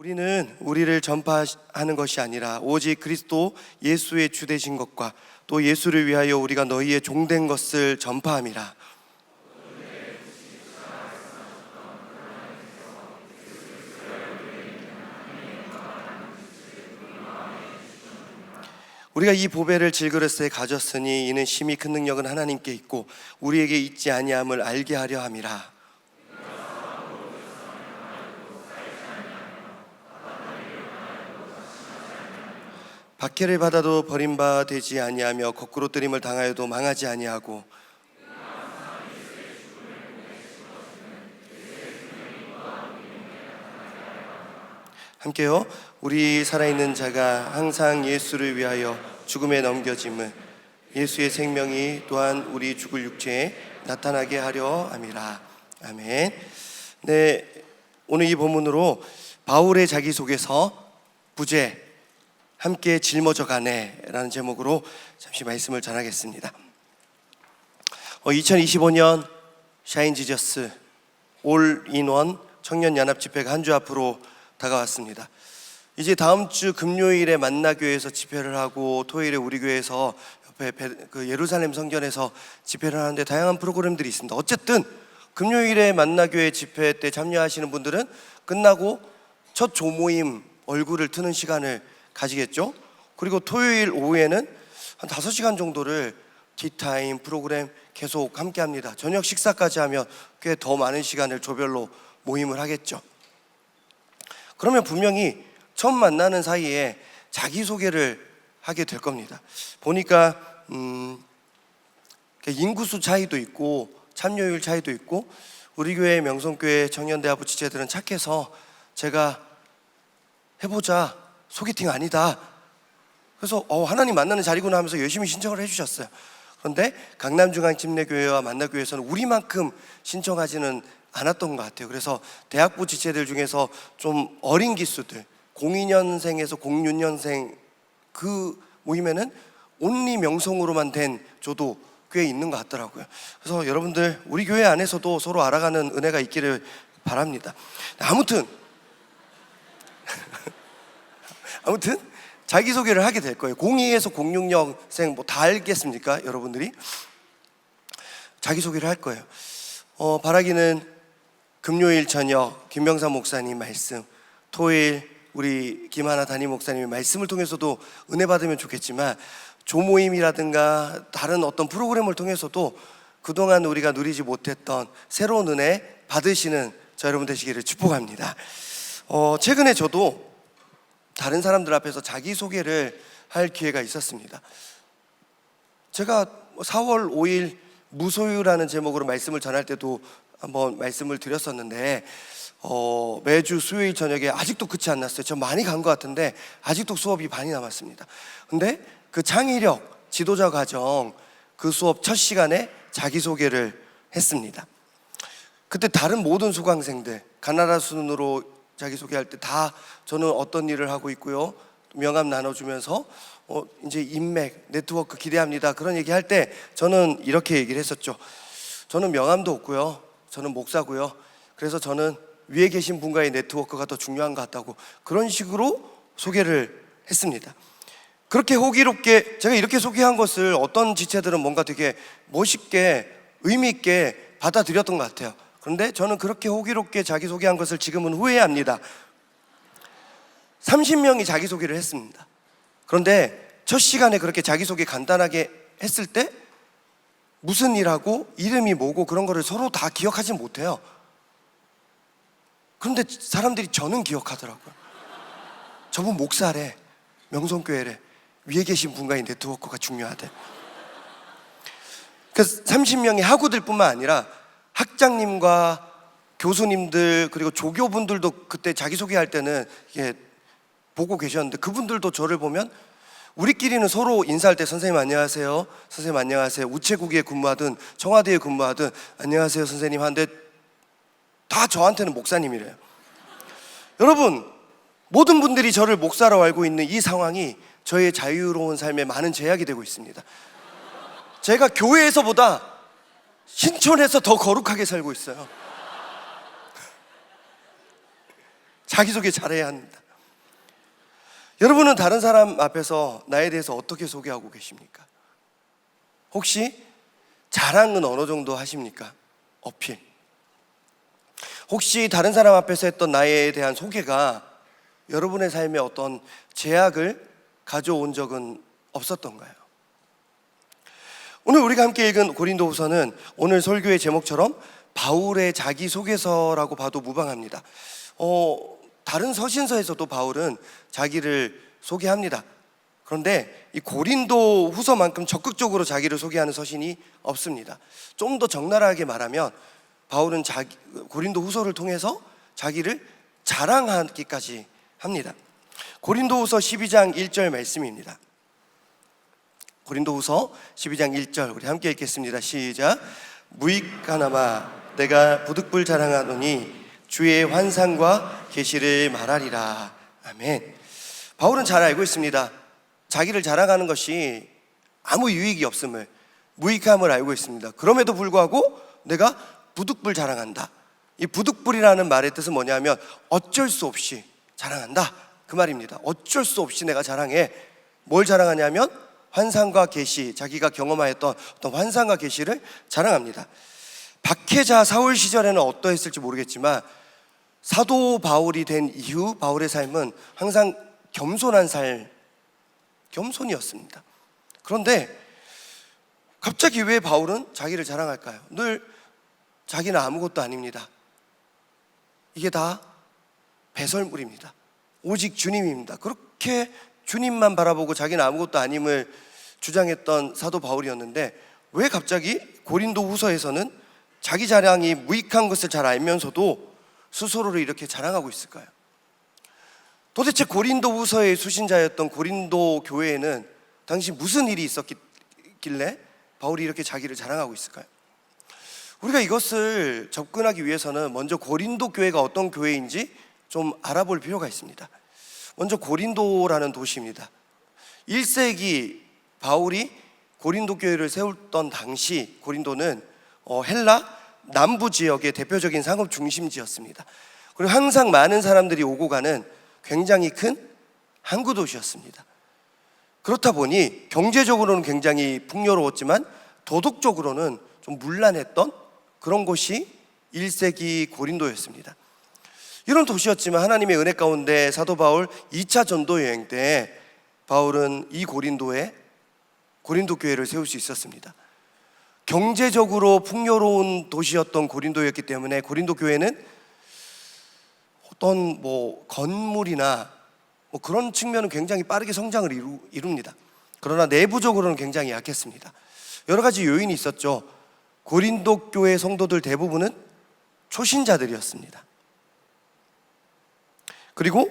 우리는 우리를 전파하는 것이 아니라 오직 그리스도 예수의 주 되신 것과 또 예수를 위하여 우리가 너희의 종된 것을 전파함이라. 우리가 이 보배를 질그릇에 가졌으니 이는 심히 큰 능력은 하나님께 있고 우리에게 있지 아니함을 알게 하려 함이라. 박해를 받아도 버림바 되지 아니하며 거꾸로 뜨림을 당하여도 망하지 아니하고 함께요. 우리 살아있는 자가 항상 예수를 위하여 죽음에 넘겨짐은 예수의 생명이 또한 우리 죽을 육체에 나타나게 하려 함이라. 아멘. 네, 오늘 이 본문으로 바울의 자기소개서 부제 함께 짊어져 가네라는 제목으로 잠시 말씀을 전하겠습니다. 2025년 샤인 지저스 올인원 청년연합 집회가 한 주 앞으로 다가왔습니다. 이제 다음 주 금요일에 만나교회에서 집회를 하고 토요일에 우리 교회에서 옆에 예루살렘 성전에서 집회를 하는데 다양한 프로그램들이 있습니다. 어쨌든 금요일에 만나교회 집회 때 참여하시는 분들은 끝나고 첫 조모임 얼굴을 트는 시간을 가지겠죠. 그리고 토요일 오후에는 한 5시간 정도를 티타임 프로그램 계속 함께 합니다. 저녁 식사까지 하면 꽤 더 많은 시간을 조별로 모임을 하겠죠. 그러면 분명히 처음 만나는 사이에 자기소개를 하게 될 겁니다. 보니까 인구수 차이도 있고 참여율 차이도 있고 우리 교회 명성교회 청년대학부 지체들은 착해서 제가 해보자, 소개팅 아니다, 그래서 하나님 만나는 자리구나 하면서 열심히 신청을 해주셨어요. 그런데 강남중앙침례교회와 만나교회에서는 우리만큼 신청하지는 않았던 것 같아요. 그래서 대학부 지체들 중에서 좀 어린 기수들 02년생에서 06년생 그 모임에는 온리 명성으로만 된 조도 꽤 있는 것 같더라고요. 그래서 여러분들 우리 교회 안에서도 서로 알아가는 은혜가 있기를 바랍니다. 아무튼 자기소개를 하게 될 거예요. 02에서 06년생 뭐 다 알겠습니까? 여러분들이 자기소개를 할 거예요. 바라기는 금요일 저녁 김병삼 목사님 말씀, 토요일 우리 김하나 담임 목사님의 말씀을 통해서도 은혜 받으면 좋겠지만 조모임이라든가 다른 어떤 프로그램을 통해서도 그동안 우리가 누리지 못했던 새로운 은혜 받으시는 저 여러분 되시기를 축복합니다. 최근에 저도 다른 사람들 앞에서 자기소개를 할 기회가 있었습니다. 제가 4월 5일 무소유라는 제목으로 말씀을 전할 때도 한번 말씀을 드렸었는데 매주 수요일 저녁에 아직도 끝이 안 났어요. 저 많이 간 것 같은데 아직도 수업이 반이 남았습니다. 근데 그 창의력 지도자 과정 그 수업 첫 시간에 자기소개를 했습니다. 그때 다른 모든 수강생들 가나다 순으로 자기소개할 때 다 저는 어떤 일을 하고 있고요, 명함 나눠주면서 이제 인맥, 네트워크 기대합니다 그런 얘기할 때 저는 이렇게 얘기를 했었죠. 저는 명함도 없고요, 저는 목사고요, 그래서 저는 위에 계신 분과의 네트워크가 더 중요한 것 같다고 그런 식으로 소개를 했습니다. 그렇게 호기롭게 제가 이렇게 소개한 것을 어떤 지체들은 뭔가 되게 멋있게 의미 있게 받아들였던 것 같아요. 그런데 저는 그렇게 호기롭게 자기소개한 것을 지금은 후회합니다. 30명이 자기소개를 했습니다. 그런데 첫 시간에 그렇게 자기소개 간단하게 했을 때 무슨 일하고 이름이 뭐고 그런 거를 서로 다 기억하지 못해요. 그런데 사람들이 저는 기억하더라고요. 저분 목사래, 명성교회래, 위에 계신 분과의 네트워크가 중요하대. 그래서 30명의 학우들 뿐만 아니라 학장님과 교수님들 그리고 조교분들도 그때 자기소개할 때는 보고 계셨는데 그분들도 저를 보면 우리끼리는 서로 인사할 때 선생님 안녕하세요, 선생님 안녕하세요, 우체국에 근무하든 청와대에 근무하든 안녕하세요 선생님 하는데 다 저한테는 목사님이래요. 여러분, 모든 분들이 저를 목사라고 알고 있는 이 상황이 저의 자유로운 삶에 많은 제약이 되고 있습니다. 제가 교회에서보다 신촌에서 더 거룩하게 살고 있어요. 자기소개 잘해야 합니다. 여러분은 다른 사람 앞에서 나에 대해서 어떻게 소개하고 계십니까? 혹시 자랑은 어느 정도 하십니까? 어필. 혹시 다른 사람 앞에서 했던 나에 대한 소개가 여러분의 삶에 어떤 제약을 가져온 적은 없었던가요? 오늘 우리가 함께 읽은 고린도후서는 오늘 설교의 제목처럼 바울의 자기소개서라고 봐도 무방합니다. 다른 서신서에서도 바울은 자기를 소개합니다. 그런데 이 고린도후서만큼 적극적으로 자기를 소개하는 서신이 없습니다. 좀 더 적나라하게 말하면 바울은 고린도후서를 통해서 자기를 자랑하기까지 합니다. 고린도후서 12장 1절 말씀입니다. 고린도후서 12장 1절 우리 함께 읽겠습니다. 시작. 무익하나마 내가 부득불 자랑하노니 주의 환상과 계시를 말하리라. 아멘. 바울은 잘 알고 있습니다. 자기를 자랑하는 것이 아무 유익이 없음을, 무익함을 알고 있습니다. 그럼에도 불구하고 내가 부득불 자랑한다. 이 부득불이라는 말의 뜻은 뭐냐면 어쩔 수 없이 자랑한다, 그 말입니다. 어쩔 수 없이 내가 자랑해. 뭘 자랑하냐면 환상과 계시, 자기가 경험하였던 어떤 환상과 계시를 자랑합니다. 박해자 사울 시절에는 어떠했을지 모르겠지만 사도 바울이 된 이후 바울의 삶은 항상 겸손이었습니다. 그런데 갑자기 왜 바울은 자기를 자랑할까요? 늘 자기는 아무것도 아닙니다. 이게 다 배설물입니다. 오직 주님입니다. 그렇게 주님만 바라보고 자기는 아무것도 아님을 주장했던 사도 바울이었는데 왜 갑자기 고린도후서에서는 자기 자랑이 무익한 것을 잘 알면서도 스스로를 이렇게 자랑하고 있을까요? 도대체 고린도후서의 수신자였던 고린도 교회에는 당시 무슨 일이 있었길래 바울이 이렇게 자기를 자랑하고 있을까요? 우리가 이것을 접근하기 위해서는 먼저 고린도 교회가 어떤 교회인지 좀 알아볼 필요가 있습니다. 먼저 고린도라는 도시입니다. 1세기 바울이 고린도 교회를 세웠던 당시 고린도는 헬라 남부 지역의 대표적인 상업 중심지였습니다. 그리고 항상 많은 사람들이 오고 가는 굉장히 큰 항구 도시였습니다. 그렇다 보니 경제적으로는 굉장히 풍요로웠지만 도덕적으로는 좀 문란했던 그런 곳이 1세기 고린도였습니다. 이런 도시였지만 하나님의 은혜 가운데 사도 바울 2차 전도 여행 때 바울은 이 고린도 교회를 세울 수 있었습니다. 경제적으로 풍요로운 도시였던 고린도였기 때문에 고린도 교회는 어떤 건물이나 그런 측면은 굉장히 빠르게 성장을 이룹니다. 그러나 내부적으로는 굉장히 약했습니다. 여러 가지 요인이 있었죠. 고린도 교회 성도들 대부분은 초신자들이었습니다. 그리고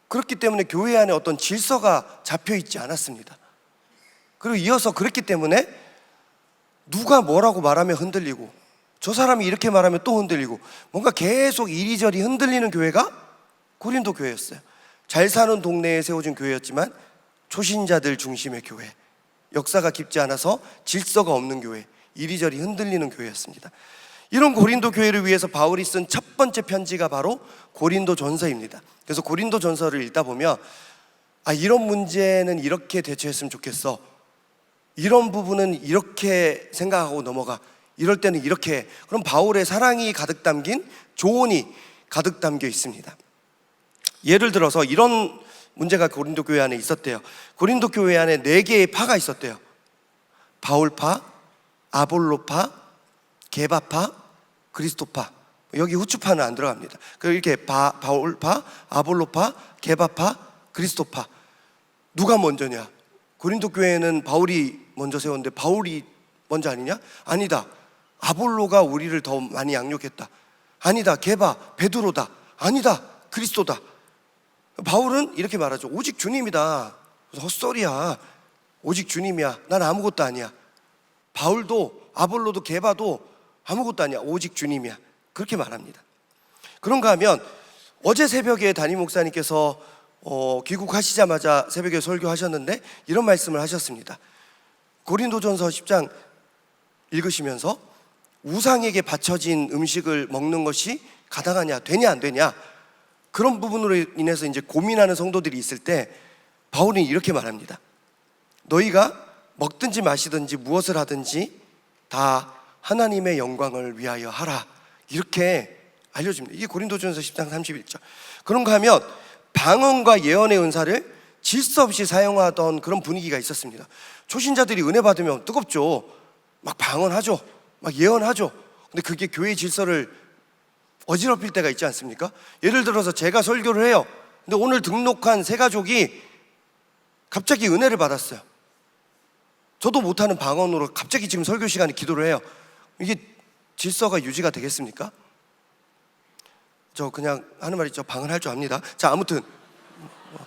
그렇기 때문에 교회 안에 어떤 질서가 잡혀 있지 않았습니다. 그리고 이어서 그렇기 때문에 누가 뭐라고 말하면 흔들리고 저 사람이 이렇게 말하면 또 흔들리고 뭔가 계속 이리저리 흔들리는 교회가 고린도 교회였어요. 잘 사는 동네에 세워진 교회였지만 초신자들 중심의 교회, 역사가 깊지 않아서 질서가 없는 교회, 이리저리 흔들리는 교회였습니다. 이런 고린도 교회를 위해서 바울이 쓴 첫 번째 편지가 바로 고린도 전서입니다. 그래서 고린도 전서를 읽다 보면 이런 문제는 이렇게 대처했으면 좋겠어, 이런 부분은 이렇게 생각하고 넘어가, 이럴 때는 이렇게 해. 그럼 바울의 사랑이 가득 담긴 조언이 가득 담겨 있습니다. 예를 들어서 이런 문제가 고린도 교회 안에 있었대요. 고린도 교회 안에 4개의 파가 있었대요. 바울파, 아볼로파, 게바파, 그리스도파. 여기 후추파는 안 들어갑니다. 이렇게 바울파, 아볼로파, 게바파, 그리스도파. 누가 먼저냐? 고린도 교회는 바울이 먼저 세웠는데 바울이 먼저 아니냐? 아니다. 아볼로가 우리를 더 많이 양육했다. 아니다. 게바, 베드로다. 아니다. 그리스도다. 바울은 이렇게 말하죠. 오직 주님이다. 헛소리야. 오직 주님이야. 난 아무것도 아니야. 바울도 아볼로도 게바도 아무것도 아니야. 오직 주님이야. 그렇게 말합니다. 그런가 하면 어제 새벽에 담임 목사님께서 귀국하시자마자 새벽에 설교하셨는데 이런 말씀을 하셨습니다. 고린도전서 10장 읽으시면서 우상에게 바쳐진 음식을 먹는 것이 가당하냐, 되냐 안 되냐, 그런 부분으로 인해서 이제 고민하는 성도들이 있을 때 바울은 이렇게 말합니다. 너희가 먹든지 마시든지 무엇을 하든지 다 하나님의 영광을 위하여 하라, 이렇게 알려줍니다. 이게 고린도전서 10장 31절. 그런가 하면 방언과 예언의 은사를 질서 없이 사용하던 그런 분위기가 있었습니다. 초신자들이 은혜 받으면 뜨겁죠. 막 방언하죠, 막 예언하죠. 근데 그게 교회의 질서를 어지럽힐 때가 있지 않습니까? 예를 들어서 제가 설교를 해요. 근데 오늘 등록한 세 가족이 갑자기 은혜를 받았어요. 저도 못하는 방언으로 갑자기 지금 설교 시간에 기도를 해요. 이게 질서가 유지가 되겠습니까? 저 그냥 하는 말이 저 방언할 줄 압니다. 자, 아무튼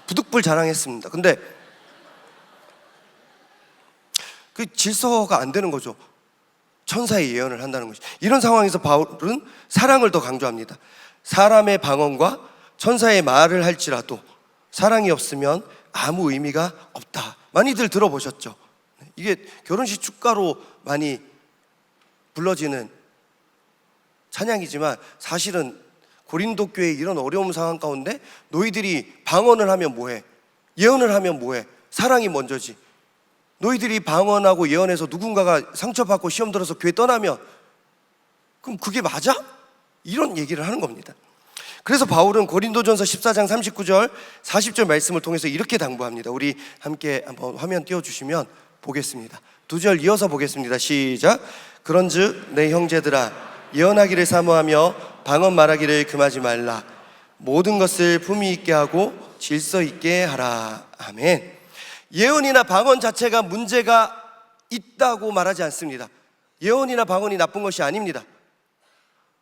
부득불 자랑했습니다. 근데 그 질서가 안 되는 거죠. 천사의 예언을 한다는 것이. 이런 상황에서 바울은 사랑을 더 강조합니다. 사람의 방언과 천사의 말을 할지라도 사랑이 없으면 아무 의미가 없다. 많이들 들어보셨죠? 이게 결혼식 축가로 많이 불러지는 찬양이지만 사실은 고린도 교회의 이런 어려운 상황 가운데 너희들이 방언을 하면 뭐해? 예언을 하면 뭐해? 사랑이 먼저지. 너희들이 방언하고 예언해서 누군가가 상처받고 시험 들어서 교회 떠나면 그럼 그게 맞아? 이런 얘기를 하는 겁니다. 그래서 바울은 고린도전서 14장 39절 40절 말씀을 통해서 이렇게 당부합니다. 우리 함께 한번 화면 띄워주시면 보겠습니다. 두 절 이어서 보겠습니다. 시작. 그런즉 내 형제들아, 예언하기를 사모하며 방언 말하기를 금하지 말라. 모든 것을 품위 있게 하고 질서 있게 하라. 아멘. 예언이나 방언 자체가 문제가 있다고 말하지 않습니다. 예언이나 방언이 나쁜 것이 아닙니다.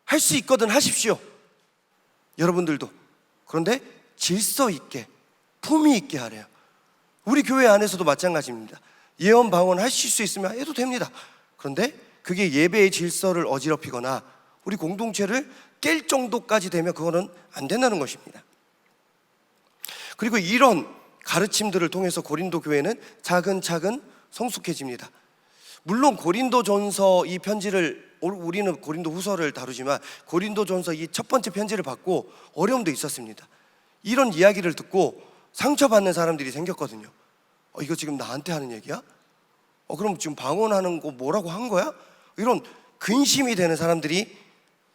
할 수 있거든 하십시오, 여러분들도. 그런데 질서 있게, 품위 있게 하래요. 우리 교회 안에서도 마찬가지입니다. 예언 방언 하실 수 있으면 해도 됩니다. 그런데 그게 예배의 질서를 어지럽히거나 우리 공동체를 깰 정도까지 되면 그거는 안 된다는 것입니다. 그리고 이런 가르침들을 통해서 고린도 교회는 차근차근 성숙해집니다. 물론 고린도전서 이 편지를, 우리는 고린도 후서를 다루지만 고린도전서 이 첫 번째 편지를 받고 어려움도 있었습니다. 이런 이야기를 듣고 상처받는 사람들이 생겼거든요. 이거 지금 나한테 하는 얘기야? 그럼 지금 방언하는 거 뭐라고 한 거야? 이런 근심이 되는 사람들이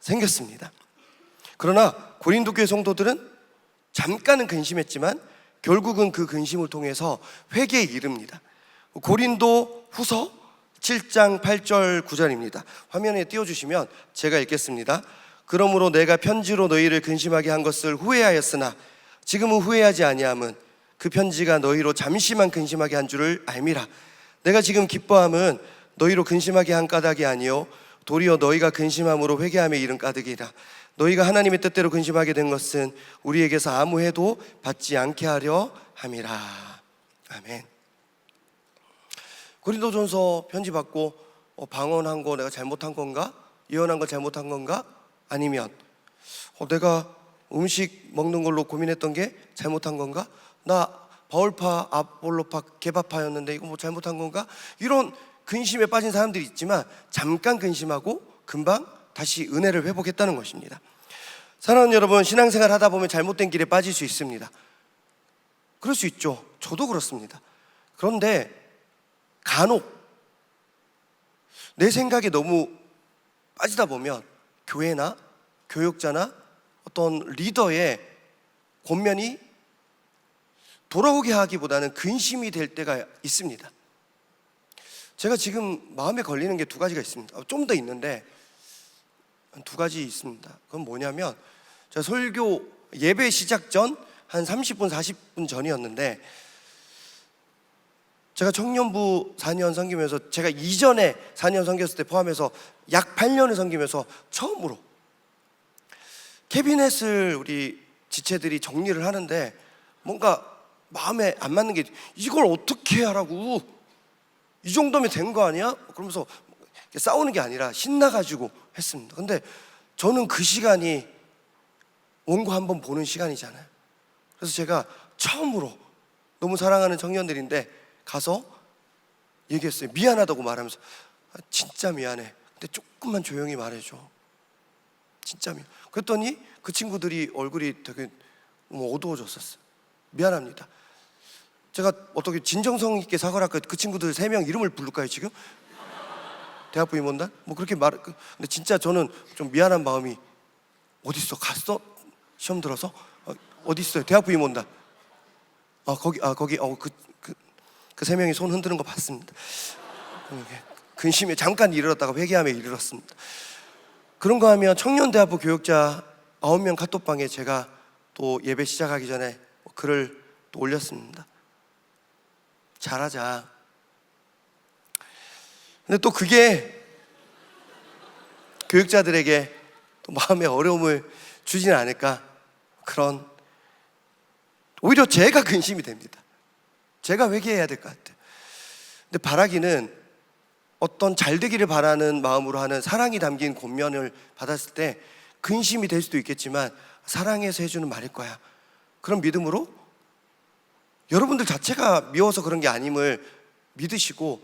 생겼습니다. 그러나 고린도 교회 성도들은 잠깐은 근심했지만 결국은 그 근심을 통해서 회개에 이릅니다. 고린도 후서 7장 8절 9절입니다. 화면에 띄워주시면 제가 읽겠습니다. 그러므로 내가 편지로 너희를 근심하게 한 것을 후회하였으나 지금은 후회하지 아니함은 그 편지가 너희로 잠시만 근심하게 한 줄을 알미라. 내가 지금 기뻐함은 너희로 근심하게 한 까닭이 아니요 도리어 너희가 근심함으로 회개함에 이른 까닭이라. 너희가 하나님의 뜻대로 근심하게 된 것은 우리에게서 아무 해도 받지 않게 하려 함이라. 아멘. 고린도전서 편지 받고 방언한 거 내가 잘못한 건가? 예언한 거 잘못한 건가? 아니면 내가 음식 먹는 걸로 고민했던 게 잘못한 건가? 나 바울파, 아볼로파, 게바파였는데 이거 뭐 잘못한 건가? 이런 근심에 빠진 사람들이 있지만 잠깐 근심하고 금방 다시 은혜를 회복했다는 것입니다. 사랑하는 여러분, 신앙생활 하다 보면 잘못된 길에 빠질 수 있습니다. 그럴 수 있죠. 저도 그렇습니다. 그런데 간혹 내 생각에 너무 빠지다 보면 교회나 교육자나 어떤 리더의 권면이 돌아오게 하기보다는 근심이 될 때가 있습니다. 제가 지금 마음에 걸리는 게 두 가지가 있습니다. 좀 더 있는데 두 가지 있습니다. 그건 뭐냐면 제가 설교 예배 시작 전 한 30분 40분 전이었는데 제가 청년부 4년 섬기면서 제가 이전에 4년 섬겼을 때 포함해서 약 8년을 섬기면서 처음으로 캐비넷을 우리 지체들이 정리를 하는데 뭔가 마음에 안 맞는 게 이걸 어떻게 하라고, 이 정도면 된 거 아니야? 그러면서 싸우는 게 아니라 신나가지고 했습니다. 근데 저는 그 시간이 원고 한번 보는 시간이잖아요. 그래서 제가 처음으로 너무 사랑하는 청년들인데 가서 얘기했어요. 미안하다고 말하면서 진짜 미안해. 근데 조금만 조용히 말해줘. 진짜 미안. 그랬더니 그 친구들이 얼굴이 되게 어두워졌었어요. 미안합니다. 제가 어떻게 진정성 있게 사과를 할까요? 그 친구들 3명 이름을 부를까요 지금? 대학부 임원단? 뭐 그렇게 근데 진짜 저는 좀 미안한 마음이, 어딨어? 갔어? 시험 들어서? 어디 있어요? 대학부 임원단. 거기 그 3명이 손 흔드는 거 봤습니다. 근심에 잠깐 이르렀다가 회개함에 이르렀습니다. 그런 거 하면 청년대학부 교육자 9명 카톡방에 제가 또 예배 시작하기 전에 글을 또 올렸습니다. 잘하자. 근데 또 그게 교육자들에게 또 마음의 어려움을 주지는 않을까, 그런, 오히려 제가 근심이 됩니다. 제가 회개해야 될 것 같아요. 근데 바라기는 어떤 잘 되기를 바라는 마음으로 하는 사랑이 담긴 권면을 받았을 때 근심이 될 수도 있겠지만 사랑해서 해주는 말일 거야, 그런 믿음으로 여러분들 자체가 미워서 그런 게 아님을 믿으시고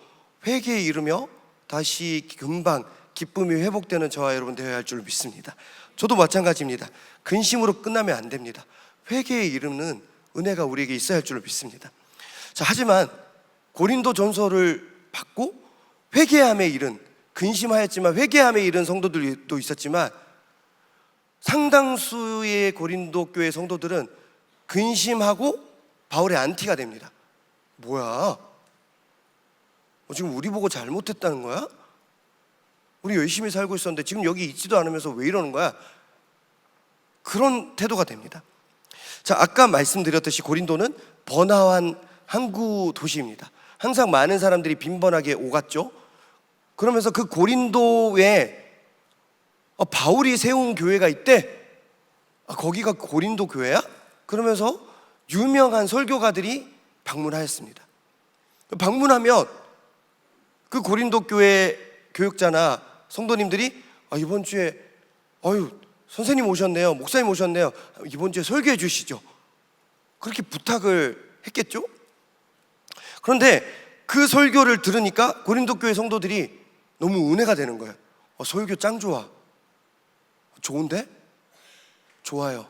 회개에 이르며 다시 금방 기쁨이 회복되는 저와 여러분 되어야 할 줄 믿습니다. 저도 마찬가지입니다. 근심으로 끝나면 안 됩니다. 회개에 이르는 은혜가 우리에게 있어야 할 줄 믿습니다. 자, 하지만 고린도 전서를 받고 회개함에 이른, 근심하였지만 회개함에 이른 성도들도 있었지만 상당수의 고린도 교회 성도들은 근심하고 바울의 안티가 됩니다. 뭐야? 지금 우리 보고 잘못했다는 거야? 우리 열심히 살고 있었는데 지금 여기 있지도 않으면서 왜 이러는 거야? 그런 태도가 됩니다. 자, 아까 말씀드렸듯이 고린도는 번화한 항구 도시입니다. 항상 많은 사람들이 빈번하게 오갔죠. 그러면서 그 고린도에 바울이 세운 교회가 있대. 거기가 고린도 교회야? 그러면서 유명한 설교가들이 방문하였습니다. 방문하면 그 고린도 교회 교육자나 성도님들이 이번 주에 선생님 오셨네요, 목사님 오셨네요, 이번 주에 설교해 주시죠, 그렇게 부탁을 했겠죠. 그런데 그 설교를 들으니까 고린도 교회 성도들이 너무 은혜가 되는 거예요. 설교 짱 좋아. 좋은데? 좋아요.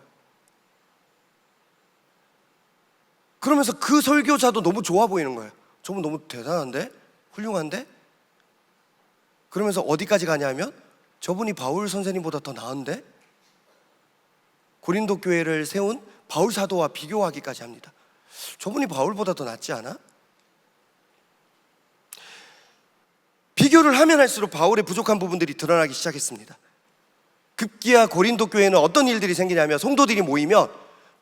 그러면서 그 설교자도 너무 좋아 보이는 거예요. 저분 너무 대단한데? 훌륭한데? 그러면서 어디까지 가냐면 저분이 바울 선생님보다 더 나은데? 고린도 교회를 세운 바울 사도와 비교하기까지 합니다. 저분이 바울보다 더 낫지 않아? 비교를 하면 할수록 바울의 부족한 부분들이 드러나기 시작했습니다. 급기야 고린도 교회는 어떤 일들이 생기냐면 성도들이 모이면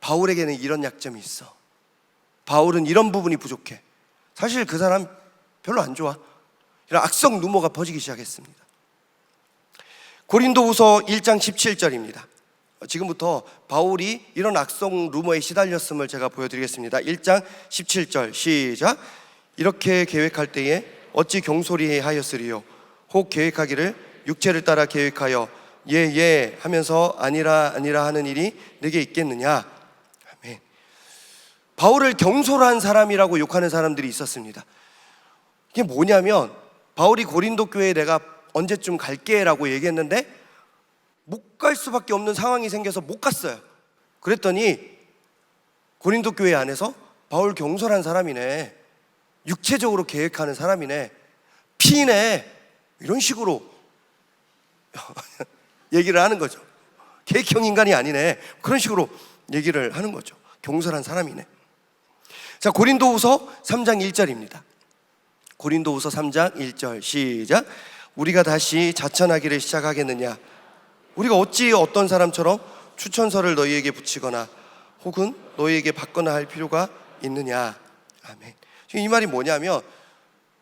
바울에게는 이런 약점이 있어. 바울은 이런 부분이 부족해. 사실 그 사람 별로 안 좋아. 이런 악성 루머가 퍼지기 시작했습니다. 고린도후서 1장 17절입니다. 지금부터 바울이 이런 악성 루머에 시달렸음을 제가 보여드리겠습니다. 1장 17절 시작. 이렇게 계획할 때에 어찌 경솔히 하였으리요? 혹 계획하기를 육체를 따라 계획하여 예 하면서 아니라 하는 일이 내게 있겠느냐? 아멘. 바울을 경솔한 사람이라고 욕하는 사람들이 있었습니다. 이게 뭐냐면 바울이 고린도 교회에 내가 언제쯤 갈게 라고 얘기했는데 못 갈 수밖에 없는 상황이 생겨서 못 갔어요. 그랬더니 고린도 교회 안에서 바울 경솔한 사람이네, 육체적으로 계획하는 사람이네, 피네, 이런 식으로 얘기를 하는 거죠. 계획형 인간이 아니네, 그런 식으로 얘기를 하는 거죠. 경솔한 사람이네. 자, 고린도후서 3장 1절입니다. 고린도후서 3장 1절 시작. 우리가 다시 자천하기를 시작하겠느냐? 우리가 어찌 어떤 사람처럼 추천서를 너희에게 붙이거나 혹은 너희에게 받거나 할 필요가 있느냐? 아멘. 지금 이 말이 뭐냐면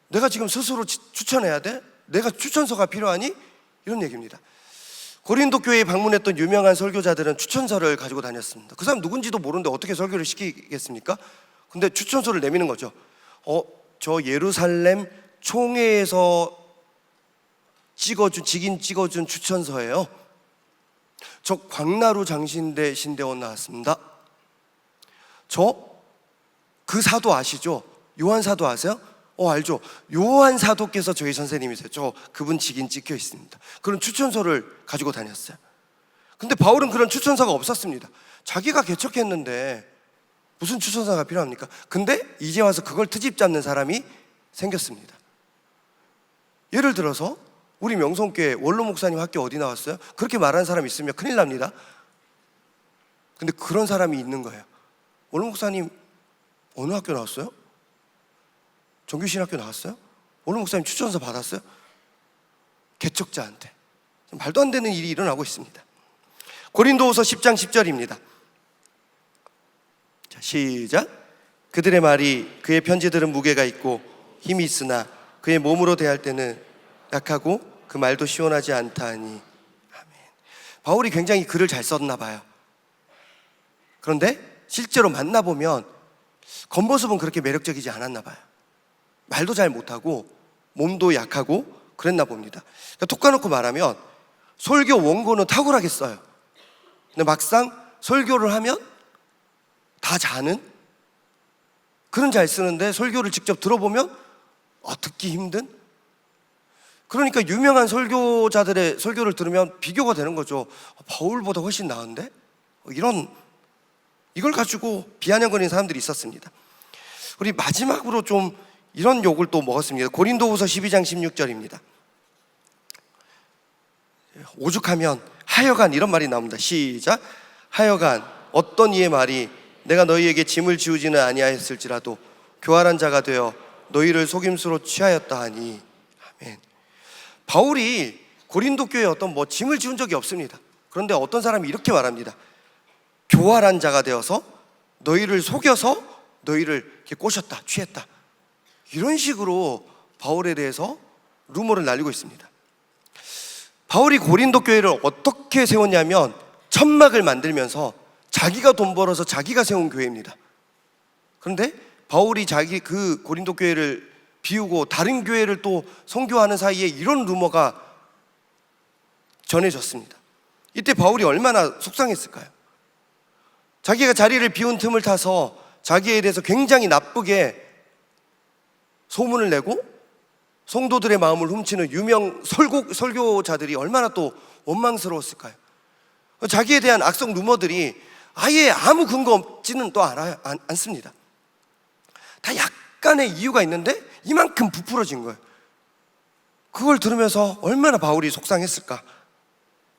내가 지금 스스로 추천해야 돼? 내가 추천서가 필요하니? 이런 얘기입니다. 고린도 교회에 방문했던 유명한 설교자들은 추천서를 가지고 다녔습니다. 그 사람 누군지도 모르는데 어떻게 설교를 시키겠습니까? 근데 추천서를 내미는 거죠. 저 예루살렘 총회에서 직인 찍어준 추천서예요. 저 광나루 장신대 신대원 나왔습니다. 저 그 사도 아시죠? 요한 사도 아세요? 알죠. 요한 사도께서 저희 선생님이세요. 저 그분 직인 찍혀 있습니다. 그런 추천서를 가지고 다녔어요. 근데 바울은 그런 추천서가 없었습니다. 자기가 개척했는데 무슨 추천사가 필요합니까? 근데 이제 와서 그걸 트집 잡는 사람이 생겼습니다. 예를 들어서 우리 명성교회 원로 목사님 학교 어디 나왔어요? 그렇게 말하는 사람 있으면 큰일 납니다. 근데 그런 사람이 있는 거예요. 원로 목사님 어느 학교 나왔어요? 정규신학교 나왔어요? 원로 목사님 추천서 받았어요? 개척자한테. 말도 안 되는 일이 일어나고 있습니다. 고린도후서 10장 10절입니다. 자, 시작. 그들의 말이 그의 편지들은 무게가 있고 힘이 있으나 그의 몸으로 대할 때는 약하고 그 말도 시원하지 않다니. 아멘. 바울이 굉장히 글을 잘 썼나 봐요. 그런데 실제로 만나보면 겉모습은 그렇게 매력적이지 않았나 봐요. 말도 잘 못하고 몸도 약하고 그랬나 봅니다. 그러니까 톡 까놓고 말하면 설교 원고는 탁월하게 써요. 근데 막상 설교를 하면 다 자는 글은 잘 쓰는데 설교를 직접 들어보면 듣기 힘든. 그러니까 유명한 설교자들의 설교를 들으면 비교가 되는 거죠. 바울보다 훨씬 나은데? 이걸 가지고 비아냥거리는 사람들이 있었습니다. 우리 마지막으로 좀 이런 욕을 또 먹었습니다. 고린도후서 12장 16절입니다. 오죽하면 하여간 이런 말이 나옵니다. 시작. 하여간 어떤 이의 말이 내가 너희에게 짐을 지우지는 아니하였을지라도 교활한 자가 되어 너희를 속임수로 취하였다 하니. 아멘. 바울이 고린도 교회에 어떤 짐을 지운 적이 없습니다. 그런데 어떤 사람이 이렇게 말합니다. 교활한 자가 되어서 너희를 속여서 너희를 이렇게 꼬셨다, 취했다. 이런 식으로 바울에 대해서 루머를 날리고 있습니다. 바울이 고린도 교회를 어떻게 세웠냐면 천막을 만들면서 자기가 돈 벌어서 자기가 세운 교회입니다. 그런데 바울이 자기 그 고린도 교회를 비우고 다른 교회를 또 선교하는 사이에 이런 루머가 전해졌습니다. 이때 바울이 얼마나 속상했을까요? 자기가 자리를 비운 틈을 타서 자기에 대해서 굉장히 나쁘게 소문을 내고 성도들의 마음을 훔치는 유명 설교자들이 얼마나 또 원망스러웠을까요? 자기에 대한 악성 루머들이 아예 아무 근거 없지는 또 않습니다. 다 약간의 이유가 있는데 이만큼 부풀어진 거예요. 그걸 들으면서 얼마나 바울이 속상했을까.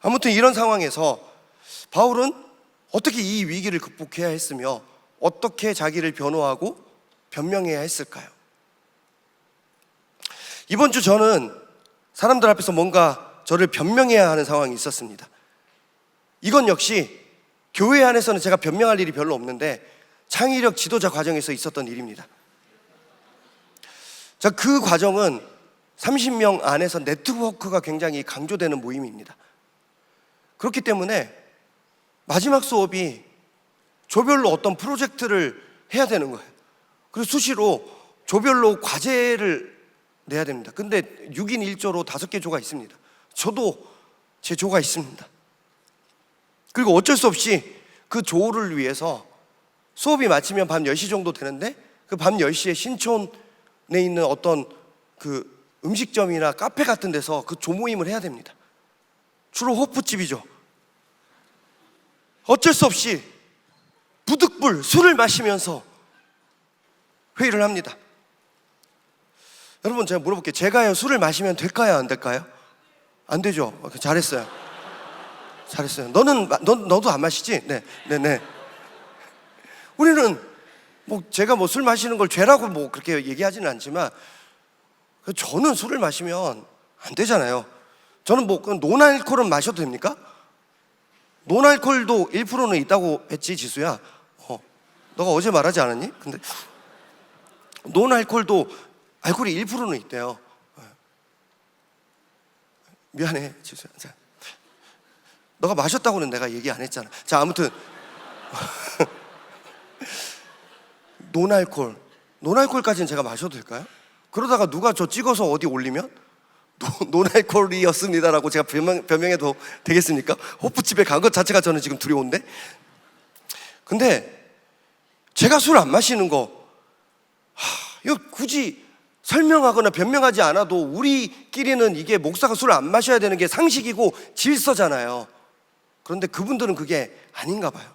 아무튼 이런 상황에서 바울은 어떻게 이 위기를 극복해야 했으며 어떻게 자기를 변호하고 변명해야 했을까요? 이번 주 저는 사람들 앞에서 뭔가 저를 변명해야 하는 상황이 있었습니다. 이건 역시 교회 안에서는 제가 변명할 일이 별로 없는데 창의력 지도자 과정에서 있었던 일입니다. 자, 그 과정은 30명 안에서 네트워크가 굉장히 강조되는 모임입니다. 그렇기 때문에 마지막 수업이 조별로 어떤 프로젝트를 해야 되는 거예요. 그리고 수시로 조별로 과제를 내야 됩니다. 근데 6인 1조로 5개 조가 있습니다. 저도 제 조가 있습니다. 그리고 어쩔 수 없이 그 조를 위해서 수업이 마치면 밤 10시 정도 되는데 그 밤 10시에 신촌에 있는 어떤 그 음식점이나 카페 같은 데서 그 조 모임을 해야 됩니다. 주로 호프집이죠. 어쩔 수 없이 부득불 술을 마시면서 회의를 합니다. 여러분, 제가 물어볼게요. 제가요 술을 마시면 될까요, 안 될까요? 안 되죠. 잘했어요. 잘했어요. 너도 안 마시지? 네. 우리는 제가 술 마시는 걸 죄라고 그렇게 얘기하지는 않지만 저는 술을 마시면 안 되잖아요. 저는 노알콜은 마셔도 됩니까? 노알콜도 1%는 있다고 했지, 지수야. 너가 어제 말하지 않았니? 근데 노알콜도 알코올이 1%는 있대요. 미안해, 지수야. 자, 너가 마셨다고는 내가 얘기 안 했잖아. 자, 아무튼 노알콜까지는 제가 마셔도 될까요? 그러다가 누가 저 찍어서 어디 올리면 노알콜이었습니다라고 제가 변명해도 되겠습니까? 호프집에 간 것 자체가 저는 지금 두려운데. 근데 제가 술 안 마시는 거 이거 굳이 설명하거나 변명하지 않아도 우리끼리는 이게 목사가 술을 안 마셔야 되는 게 상식이고 질서잖아요. 그런데 그분들은 그게 아닌가 봐요.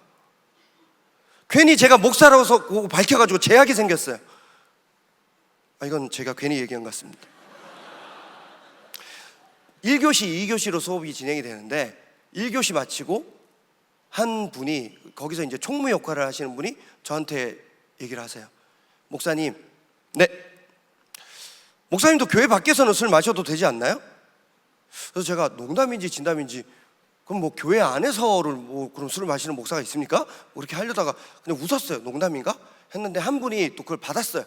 괜히 제가 목사라고 밝혀가지고 제약이 생겼어요. 이건 제가 괜히 얘기한 것 같습니다. 1교시, 2교시로 수업이 진행이 되는데 1교시 마치고 한 분이 거기서 이제 총무 역할을 하시는 분이 저한테 얘기를 하세요. 목사님, 네, 목사님도 교회 밖에서는 술 마셔도 되지 않나요? 그래서 제가 농담인지 진담인지 그럼 뭐 교회 안에서를 뭐 그럼 술을 마시는 목사가 있습니까? 뭐 이렇게 하려다가 그냥 웃었어요. 농담인가? 했는데 한 분이 또 그걸 받았어요.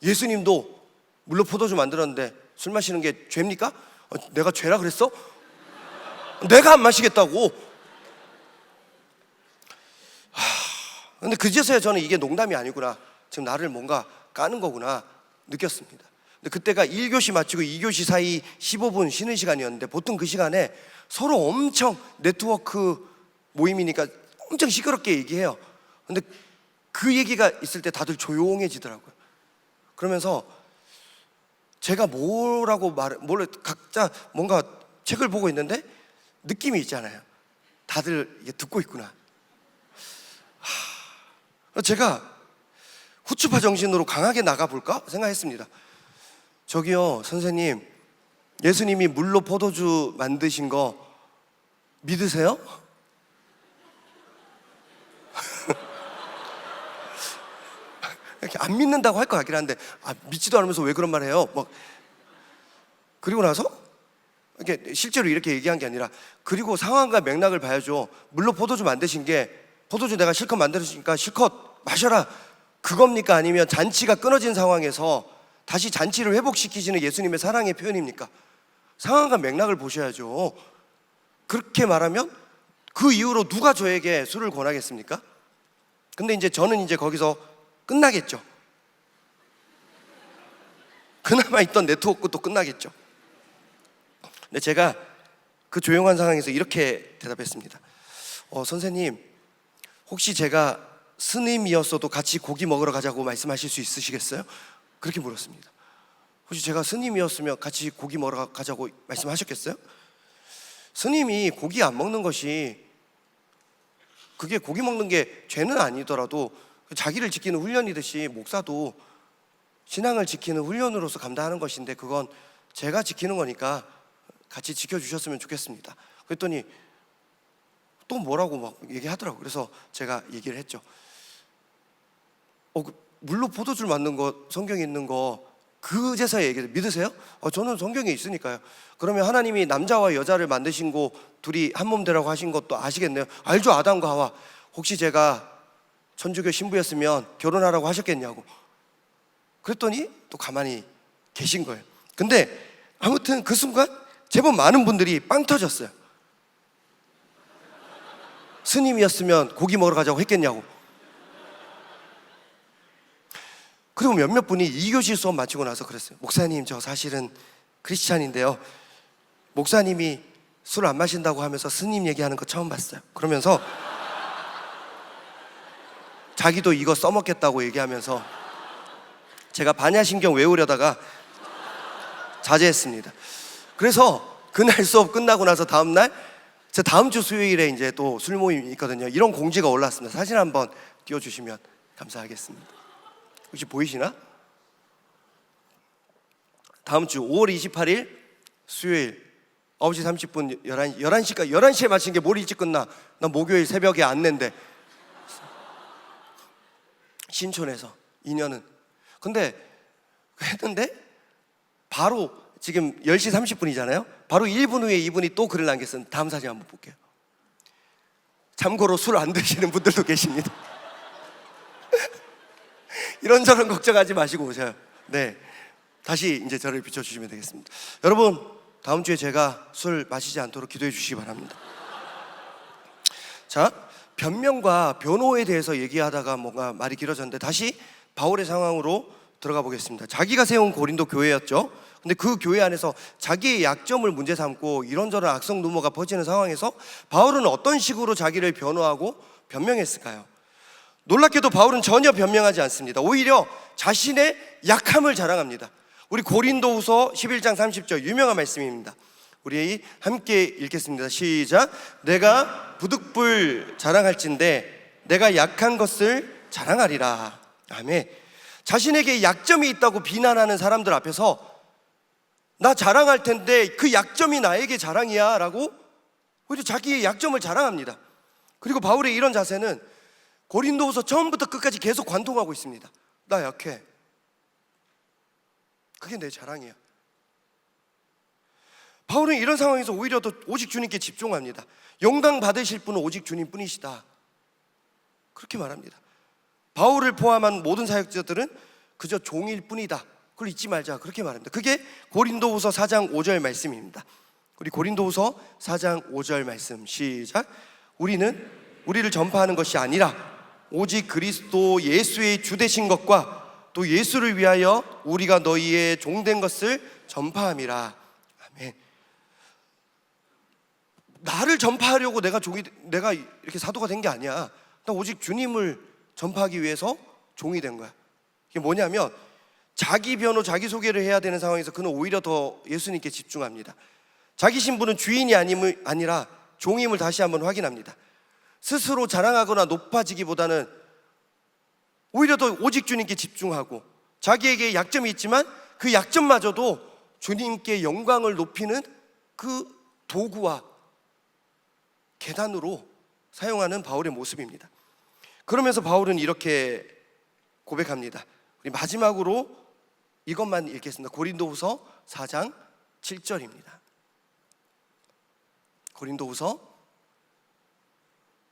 예수님도 물로 포도주 만들었는데 술 마시는 게 죄입니까? 내가 죄라 그랬어? 내가 안 마시겠다고. 근데 그제서야 저는 이게 농담이 아니구나, 지금 나를 뭔가 까는 거구나 느꼈습니다. 근데 그때가 1교시 마치고 2교시 사이 15분 쉬는 시간이었는데 보통 그 시간에 서로 엄청 네트워크 모임이니까 엄청 시끄럽게 얘기해요. 근데 그 얘기가 있을 때 다들 조용해지더라고요. 그러면서 제가 뭐라고 각자 뭔가 책을 보고 있는데 느낌이 있잖아요. 다들 이게 듣고 있구나. 제가 후추파 정신으로 강하게 나가볼까 생각했습니다. 저기요, 선생님, 예수님이 물로 포도주 만드신 거 믿으세요? 이렇게 안 믿는다고 할 것 같긴 한데 믿지도 않으면서 왜 그런 말 해요? 그리고 나서 이렇게 실제로 이렇게 얘기한 게 아니라 그리고 상황과 맥락을 봐야죠. 물로 포도주 만드신 게 포도주 내가 실컷 만들었으니까 실컷 마셔라 그겁니까? 아니면 잔치가 끊어진 상황에서 다시 잔치를 회복시키시는 예수님의 사랑의 표현입니까? 상황과 맥락을 보셔야죠. 그렇게 말하면 그 이후로 누가 저에게 술을 권하겠습니까? 근데 이제 저는 이제 거기서 끝나겠죠. 그나마 있던 네트워크도 끝나겠죠. 근데 제가 그 조용한 상황에서 이렇게 대답했습니다. 선생님, 혹시 제가 스님이었어도 같이 고기 먹으러 가자고 말씀하실 수 있으시겠어요? 그렇게 물었습니다. 혹시 제가 스님이었으면 같이 고기 먹으러 가자고 말씀하셨겠어요? 스님이 고기 안 먹는 것이 그게 고기 먹는 게 죄는 아니더라도 자기를 지키는 훈련이듯이 목사도 신앙을 지키는 훈련으로서 감당하는 것인데 그건 제가 지키는 거니까 같이 지켜주셨으면 좋겠습니다. 그랬더니 또 뭐라고 막 얘기하더라고요. 그래서 제가 얘기를 했죠. 물로 포도주를 만든 거 성경에 있는 거 그제서야 얘기해요. 믿으세요? 저는 성경에 있으니까요. 그러면 하나님이 남자와 여자를 만드신 거 둘이 한 몸 되라고 하신 것도 아시겠네요. 알죠? 아담과 하와. 혹시 제가 천주교 신부였으면 결혼하라고 하셨겠냐고. 그랬더니 또 가만히 계신 거예요. 근데 아무튼 그 순간 제법 많은 분들이 빵 터졌어요. 스님이었으면 고기 먹으러 가자고 했겠냐고. 그리고 몇몇 분이 2교시 수업 마치고 나서 그랬어요. 목사님, 저 사실은 크리스찬인데요, 목사님이 술 안 마신다고 하면서 스님 얘기하는 거 처음 봤어요. 그러면서 자기도 이거 써먹겠다고 얘기하면서 제가 반야신경 외우려다가 자제했습니다. 그래서 그날 수업 끝나고 나서 다음날 제 다음 주 수요일에 이제 또 술 모임이 있거든요. 이런 공지가 올라왔습니다. 사진 한번 띄워주시면 감사하겠습니다. 혹시 보이시나? 다음 주 5월 28일 수요일 9시 30분 11시에 마친 게 뭘 일찍 끝나. 난 목요일 새벽에 안 낸대. 신촌에서 2년은. 근데 했는데 바로 지금 10시 30분이잖아요. 바로 1분 후에 이분이 또 글을 남겼어요. 다음 사진 한번 볼게요. 참고로 술 안 드시는 분들도 계십니다. 이런저런 걱정하지 마시고 오셔요. 네, 다시 이제 저를 비춰주시면 되겠습니다. 여러분, 다음 주에 제가 술 마시지 않도록 기도해 주시기 바랍니다. 자, 변명과 변호에 대해서 얘기하다가 뭔가 말이 길어졌는데 다시 바울의 상황으로 들어가 보겠습니다. 자기가 세운 고린도 교회였죠. 근데 그 교회 안에서 자기의 약점을 문제 삼고 이런저런 악성 루머가 퍼지는 상황에서 바울은 어떤 식으로 자기를 변호하고 변명했을까요? 놀랍게도 바울은 전혀 변명하지 않습니다. 오히려 자신의 약함을 자랑합니다. 우리 고린도후서 11장 30절 유명한 말씀입니다. 우리 함께 읽겠습니다. 시작. 내가 부득불 자랑할진대 내가 약한 것을 자랑하리라. 아멘. 자신에게 약점이 있다고 비난하는 사람들 앞에서 나 자랑할 텐데 그 약점이 나에게 자랑이야 라고 오히려 자기의 약점을 자랑합니다. 그리고 바울의 이런 자세는 고린도후서 처음부터 끝까지 계속 관통하고 있습니다. 나 약해. 그게 내 자랑이야. 바울은 이런 상황에서 오히려 더 오직 주님께 집중합니다. 영광 받으실 분은 오직 주님뿐이시다. 그렇게 말합니다. 바울을 포함한 모든 사역자들은 그저 종일 뿐이다. 그걸 잊지 말자. 그렇게 말합니다. 그게 고린도후서 4장 5절 말씀입니다. 우리 고린도후서 4장 5절 말씀 시작. 우리를 전파하는 것이 아니라 오직 그리스도 예수의 주 되신 것과 또 예수를 위하여 우리가 너희의 종된 것을 전파함이라. 아멘. 나를 전파하려고 내가 이렇게 사도가 된 게 아니야. 나 오직 주님을 전파하기 위해서 종이 된 거야. 이게 뭐냐면 자기 변호, 자기 소개를 해야 되는 상황에서 그는 오히려 더 예수님께 집중합니다. 자기 신분은 주인이 아니라 종임을 다시 한번 확인합니다. 스스로 자랑하거나 높아지기보다는 오히려 더 오직 주님께 집중하고 자기에게 약점이 있지만 그 약점마저도 주님께 영광을 높이는 그 도구와 계단으로 사용하는 바울의 모습입니다. 그러면서 바울은 이렇게 고백합니다. 우리 마지막으로 이것만 읽겠습니다. 고린도후서 4장 7절입니다. 고린도후서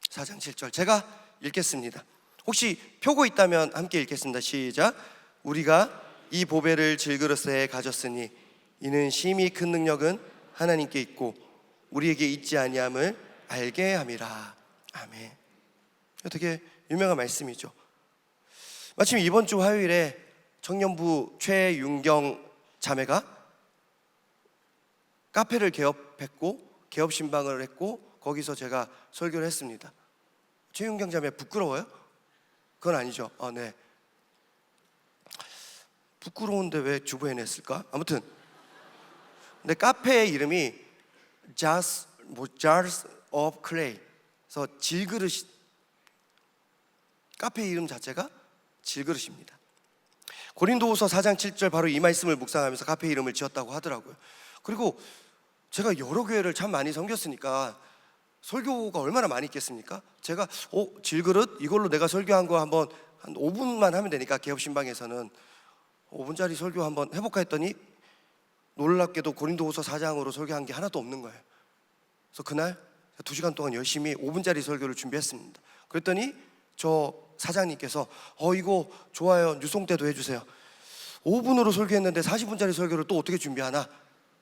4장 7절 제가 읽겠습니다. 혹시 표고 있다면 함께 읽겠습니다. 시작. 우리가 이 보배를 질그릇에 가졌으니 이는 심히 큰 능력은 하나님께 있고 우리에게 있지 아니함을 알게 함이라. 아멘. 되게 유명한 말씀이죠. 마침 이번 주 화요일에 청년부 최윤경 자매가 카페를 개업했고 개업 신방을 했고 거기서 제가 설교를 했습니다. 최윤경 자매 부끄러워요? 그건 아니죠. 네. 부끄러운데 왜 주부에 냈을까? 아무튼 근데 카페의 이름이 Jars of Clay. 그래서 질그릇. 카페 이름 자체가 질그릇입니다. 고린도후서 4장 7절 바로 이 말씀을 묵상하면서 카페 이름을 지었다고 하더라고요. 그리고 제가 여러 교회를 참 많이 섬겼으니까 설교가 얼마나 많이 있겠습니까? 제가 질그릇 이걸로 내가 설교한 거 한번 한 5분만 하면 되니까 개업신방에서는 5분짜리 설교 한번 해볼까 했더니 놀랍게도 고린도후서 4장으로 설교한 게 하나도 없는 거예요. 그래서 그날 2시간 동안 열심히 5분짜리 설교를 준비했습니다. 그랬더니 저 사장님께서 이거 좋아요, 유송 때도 해주세요. 5분으로 설교했는데 40분짜리 설교를 또 어떻게 준비하나?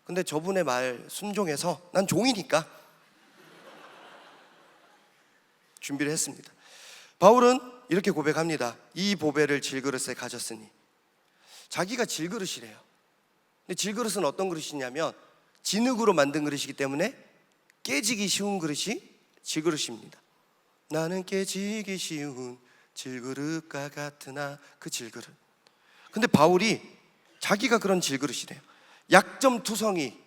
근데 저분의 말 순종해서 난 종이니까 준비를 했습니다. 바울은 이렇게 고백합니다. 이 보배를 질그릇에 가졌으니. 자기가 질그릇이래요. 근데 질그릇은 어떤 그릇이냐면 진흙으로 만든 그릇이기 때문에 깨지기 쉬운 그릇이 질그릇입니다. 나는 깨지기 쉬운 질그릇과 같으나 그 질그릇. 근데 바울이 자기가 그런 질그릇이래요. 약점투성이,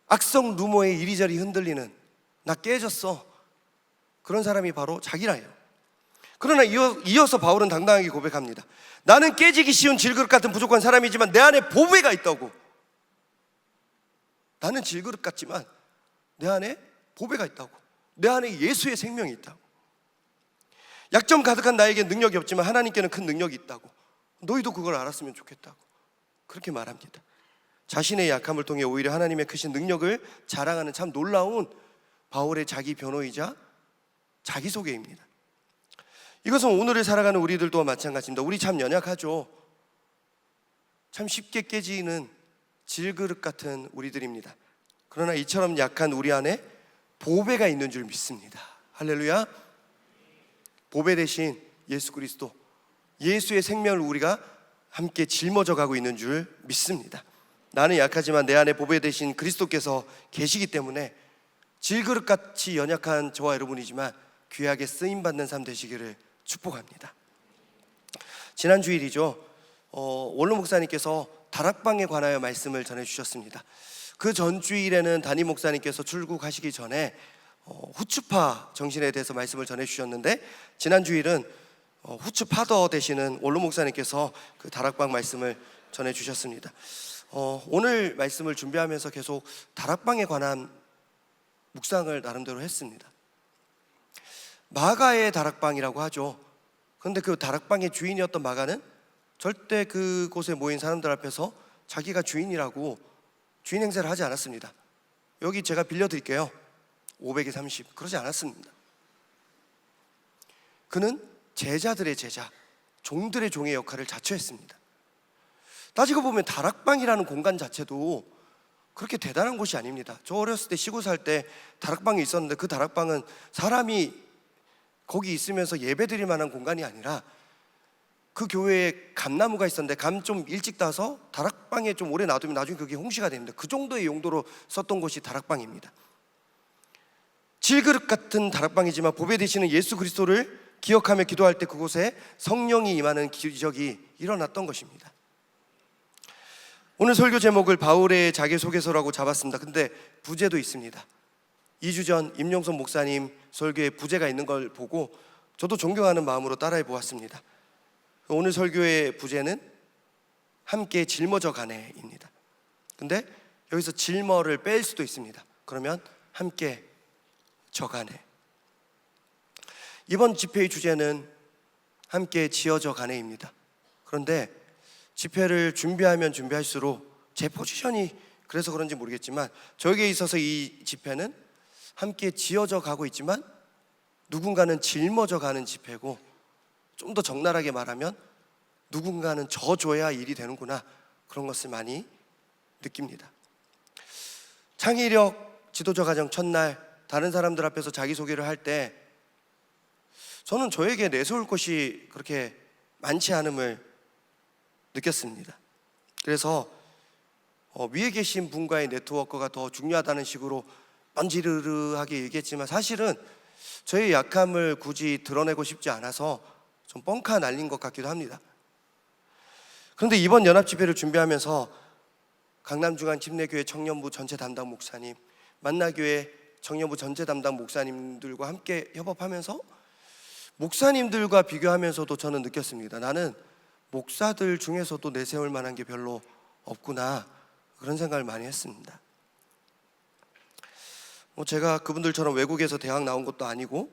악성 루머에 이리저리 흔들리는 나 깨졌어. 그런 사람이 바로 자기라요. 그러나 이어서 바울은 당당하게 고백합니다. 나는 깨지기 쉬운 질그릇 같은 부족한 사람이지만 내 안에 보배가 있다고. 나는 질그릇 같지만 내 안에 보배가 있다고. 내 안에 예수의 생명이 있다고. 약점 가득한 나에게 능력이 없지만 하나님께는 큰 능력이 있다고. 너희도 그걸 알았으면 좋겠다고. 그렇게 말합니다. 자신의 약함을 통해 오히려 하나님의 크신 능력을 자랑하는 참 놀라운 바울의 자기 변호이자 자기소개입니다. 이것은 오늘을 살아가는 우리들도 마찬가지입니다. 우리 참 연약하죠. 참 쉽게 깨지는 질그릇 같은 우리들입니다. 그러나 이처럼 약한 우리 안에 보배가 있는 줄 믿습니다. 할렐루야. 보배 대신 예수 그리스도, 예수의 생명을 우리가 함께 짊어져 가고 있는 줄 믿습니다. 나는 약하지만 내 안에 보배 대신 그리스도께서 계시기 때문에 질그릇같이 연약한 저와 여러분이지만 귀하게 쓰임받는 삶 되시기를 축복합니다. 지난 주일이죠. 원로 목사님께서 다락방에 관하여 말씀을 전해주셨습니다. 그 전 주일에는 담임 목사님께서 출국하시기 전에 후추파 정신에 대해서 말씀을 전해주셨는데, 지난 주일은 후추파더 되시는 원로 목사님께서 그 다락방 말씀을 전해주셨습니다. 오늘 말씀을 준비하면서 계속 다락방에 관한 묵상을 나름대로 했습니다. 마가의 다락방이라고 하죠. 그런데 그 다락방의 주인이었던 마가는 절대 그곳에 모인 사람들 앞에서 자기가 주인이라고 주인 행세를 하지 않았습니다. 여기 제가 빌려드릴게요, 500에 30, 그러지 않았습니다. 그는 제자들의 제자, 종들의 종의 역할을 자처했습니다. 따지고 보면 다락방이라는 공간 자체도 그렇게 대단한 곳이 아닙니다. 저 어렸을 때 시골 살 때 다락방이 있었는데, 그 다락방은 사람이 거기 있으면서 예배드릴 만한 공간이 아니라 그 교회에 감나무가 있었는데 감 좀 일찍 따서 다락방에 좀 오래 놔두면 나중에 그게 홍시가 됩니다. 그 정도의 용도로 썼던 곳이 다락방입니다. 질그릇 같은 다락방이지만 보배 되시는 예수 그리스도를 기억하며 기도할 때 그곳에 성령이 임하는 기적이 일어났던 것입니다. 오늘 설교 제목을 바울의 자기소개서라고 잡았습니다. 근데 부제도 있습니다. 2주 전 임용선 목사님 설교에 부제가 있는 걸 보고 저도 존경하는 마음으로 따라해 보았습니다. 오늘 설교의 부제는 함께 짊어져 가네입니다. 근데 여기서 짊어를 뺄 수도 있습니다. 그러면 함께 져가네. 이번 집회의 주제는 함께 지어져 가네입니다. 그런데 집회를 준비하면 준비할수록 제 포지션이 그래서 그런지 모르겠지만 저에게 있어서 이 집회는 함께 지어져 가고 있지만 누군가는 짊어져 가는 집회고, 좀 더 적나라하게 말하면 누군가는 져줘야 일이 되는구나, 그런 것을 많이 느낍니다. 창의력 지도자 과정 첫날 다른 사람들 앞에서 자기소개를 할 때 저는 저에게 내세울 것이 그렇게 많지 않음을 느꼈습니다. 그래서 위에 계신 분과의 네트워크가 더 중요하다는 식으로 뻔지르르하게 얘기했지만, 사실은 저의 약함을 굳이 드러내고 싶지 않아서 좀 뻥카 날린 것 같기도 합니다. 그런데 이번 연합집회를 준비하면서 강남중앙침례교회 청년부 전체 담당 목사님, 만나교회 청년부 전체 담당 목사님들과 함께 협업하면서 목사님들과 비교하면서도 저는 느꼈습니다. 나는 목사들 중에서도 내세울 만한 게 별로 없구나, 그런 생각을 많이 했습니다. 제가 그분들처럼 외국에서 대학 나온 것도 아니고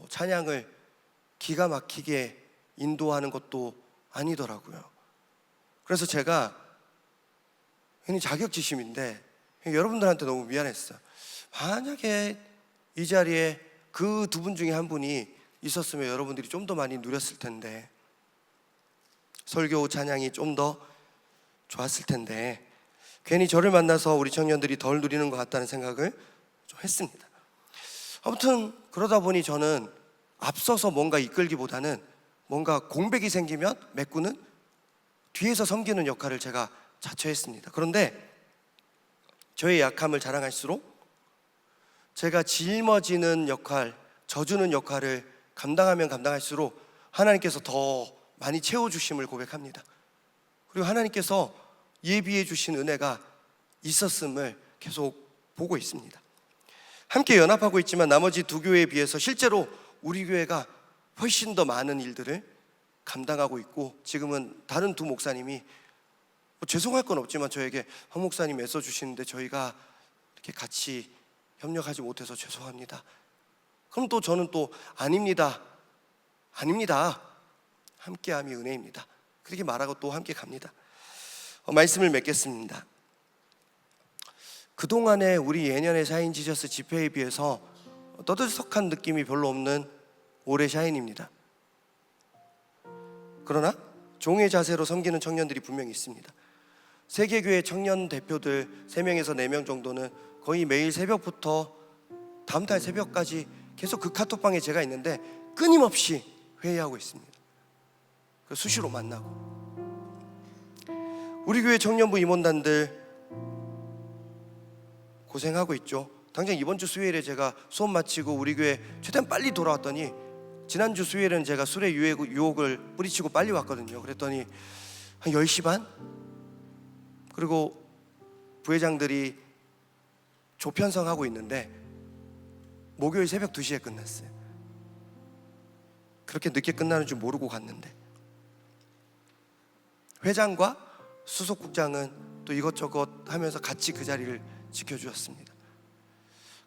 찬양을 기가 막히게 인도하는 것도 아니더라고요. 그래서 제가 괜히 자격지심인데 여러분들한테 너무 미안했어요. 만약에 이 자리에 그 두 분 중에 한 분이 있었으면 여러분들이 좀 더 많이 누렸을 텐데, 설교 찬양이 좀 더 좋았을 텐데, 괜히 저를 만나서 우리 청년들이 덜 누리는 것 같다는 생각을 좀 했습니다. 아무튼 그러다 보니 저는 앞서서 뭔가 이끌기보다는 뭔가 공백이 생기면 메꾸는, 뒤에서 섬기는 역할을 제가 자처했습니다. 그런데 저의 약함을 자랑할수록 제가 짊어지는 역할, 져주는 역할을 감당하면 감당할수록 하나님께서 더 많이 채워주심을 고백합니다. 그리고 하나님께서 예비해 주신 은혜가 있었음을 계속 보고 있습니다. 함께 연합하고 있지만 나머지 두 교회에 비해서 실제로 우리 교회가 훨씬 더 많은 일들을 감당하고 있고, 지금은 다른 두 목사님이 죄송할 건 없지만 저에게 황 목사님 애써주시는데 저희가 이렇게 같이 협력하지 못해서 죄송합니다. 그럼 또 저는 또 아닙니다, 함께함이 은혜입니다, 그렇게 말하고 또 함께 갑니다. 말씀을 맺겠습니다. 그동안에 우리 예년의 샤인 지저스 집회에 비해서 떠들썩한 느낌이 별로 없는 올해 샤인입니다. 그러나 종의 자세로 섬기는 청년들이 분명히 있습니다. 세계교회 청년 대표들 3명에서 4명 정도는 거의 매일 새벽부터 다음 달 새벽까지 계속 그 카톡방에 제가 있는데 끊임없이 회의하고 있습니다. 수시로 만나고, 우리 교회 청년부 임원단들 고생하고 있죠. 당장 이번 주 수요일에 제가 수업 마치고 우리 교회 최대한 빨리 돌아왔더니, 지난주 수요일에는 제가 술의 유혹을 뿌리치고 빨리 왔거든요. 그랬더니 한 10시 반? 그리고 부회장들이 조편성하고 있는데 목요일 새벽 2시에 끝났어요. 그렇게 늦게 끝나는 줄 모르고 갔는데 회장과 수석국장은 또 이것저것 하면서 같이 그 자리를 지켜주었습니다.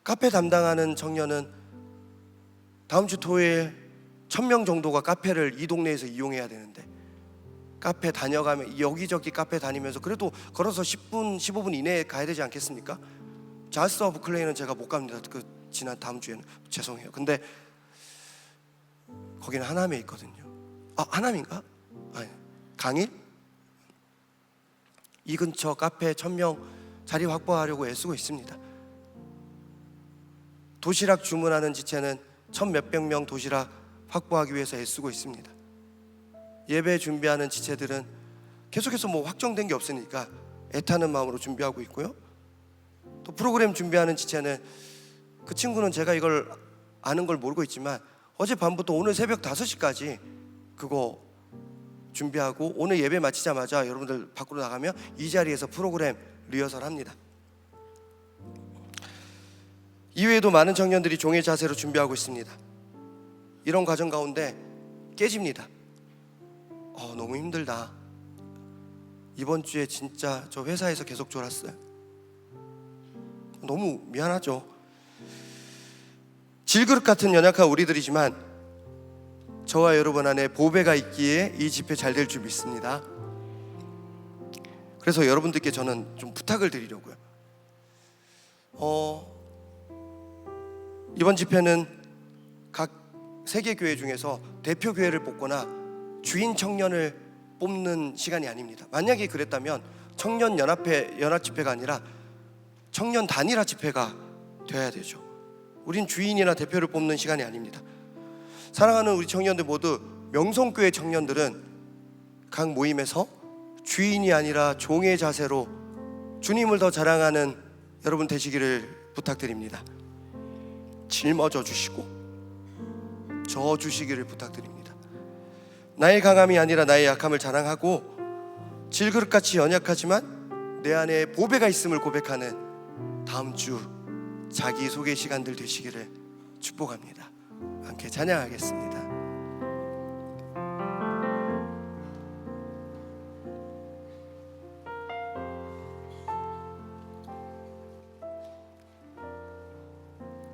카페 담당하는 청년은 다음 주 토요일 1000명 정도가 카페를 이 동네에서 이용해야 되는데 카페 다녀가면 여기저기 카페 다니면서 그래도 걸어서 10분 15분 이내에 가야 되지 않겠습니까? 자스 오브 클레이는 제가 못 갑니다. 그 지난 다음 주에는 죄송해요. 근데 거기는 하남에 있거든요. 하남인가? 아니, 강일? 이 근처 카페 1000명 자리 확보하려고 애쓰고 있습니다. 도시락 주문하는 지체는 1000몇백 명 도시락 확보하기 위해서 애쓰고 있습니다. 예배 준비하는 지체들은 계속해서 확정된 게 없으니까 애타는 마음으로 준비하고 있고요. 또 프로그램 준비하는 지체는 그 친구는 제가 이걸 아는 걸 모르고 있지만 어젯밤부터 오늘 새벽 5시까지 그거 준비하고 오늘 예배 마치자마자 여러분들 밖으로 나가면 이 자리에서 프로그램 리허설 합니다. 이외에도 많은 청년들이 종의 자세로 준비하고 있습니다. 이런 과정 가운데 깨집니다. 너무 힘들다. 이번 주에 진짜 저 회사에서 계속 졸았어요. 너무 미안하죠. 질그릇 같은 연약한 우리들이지만 저와 여러분 안에 보배가 있기에 이 집회 잘 될 줄 믿습니다. 그래서 여러분들께 저는 좀 부탁을 드리려고요. 이번 집회는 각 세계교회 중에서 대표 교회를 뽑거나 주인 청년을 뽑는 시간이 아닙니다. 만약에 그랬다면 청년 연합 집회가 아니라 청년 단일화 집회가 되어야 되죠. 우린 주인이나 대표를 뽑는 시간이 아닙니다. 사랑하는 우리 청년들 모두 명성교회 청년들은 각 모임에서 주인이 아니라 종의 자세로 주님을 더 자랑하는 여러분 되시기를 부탁드립니다. 짊어져 주시고 저 주시기를 부탁드립니다. 나의 강함이 아니라 나의 약함을 자랑하고 질그릇같이 연약하지만 내 안에 보배가 있음을 고백하는 다음 주 자기소개 시간들 되시기를 축복합니다. 함께 찬양하겠습니다.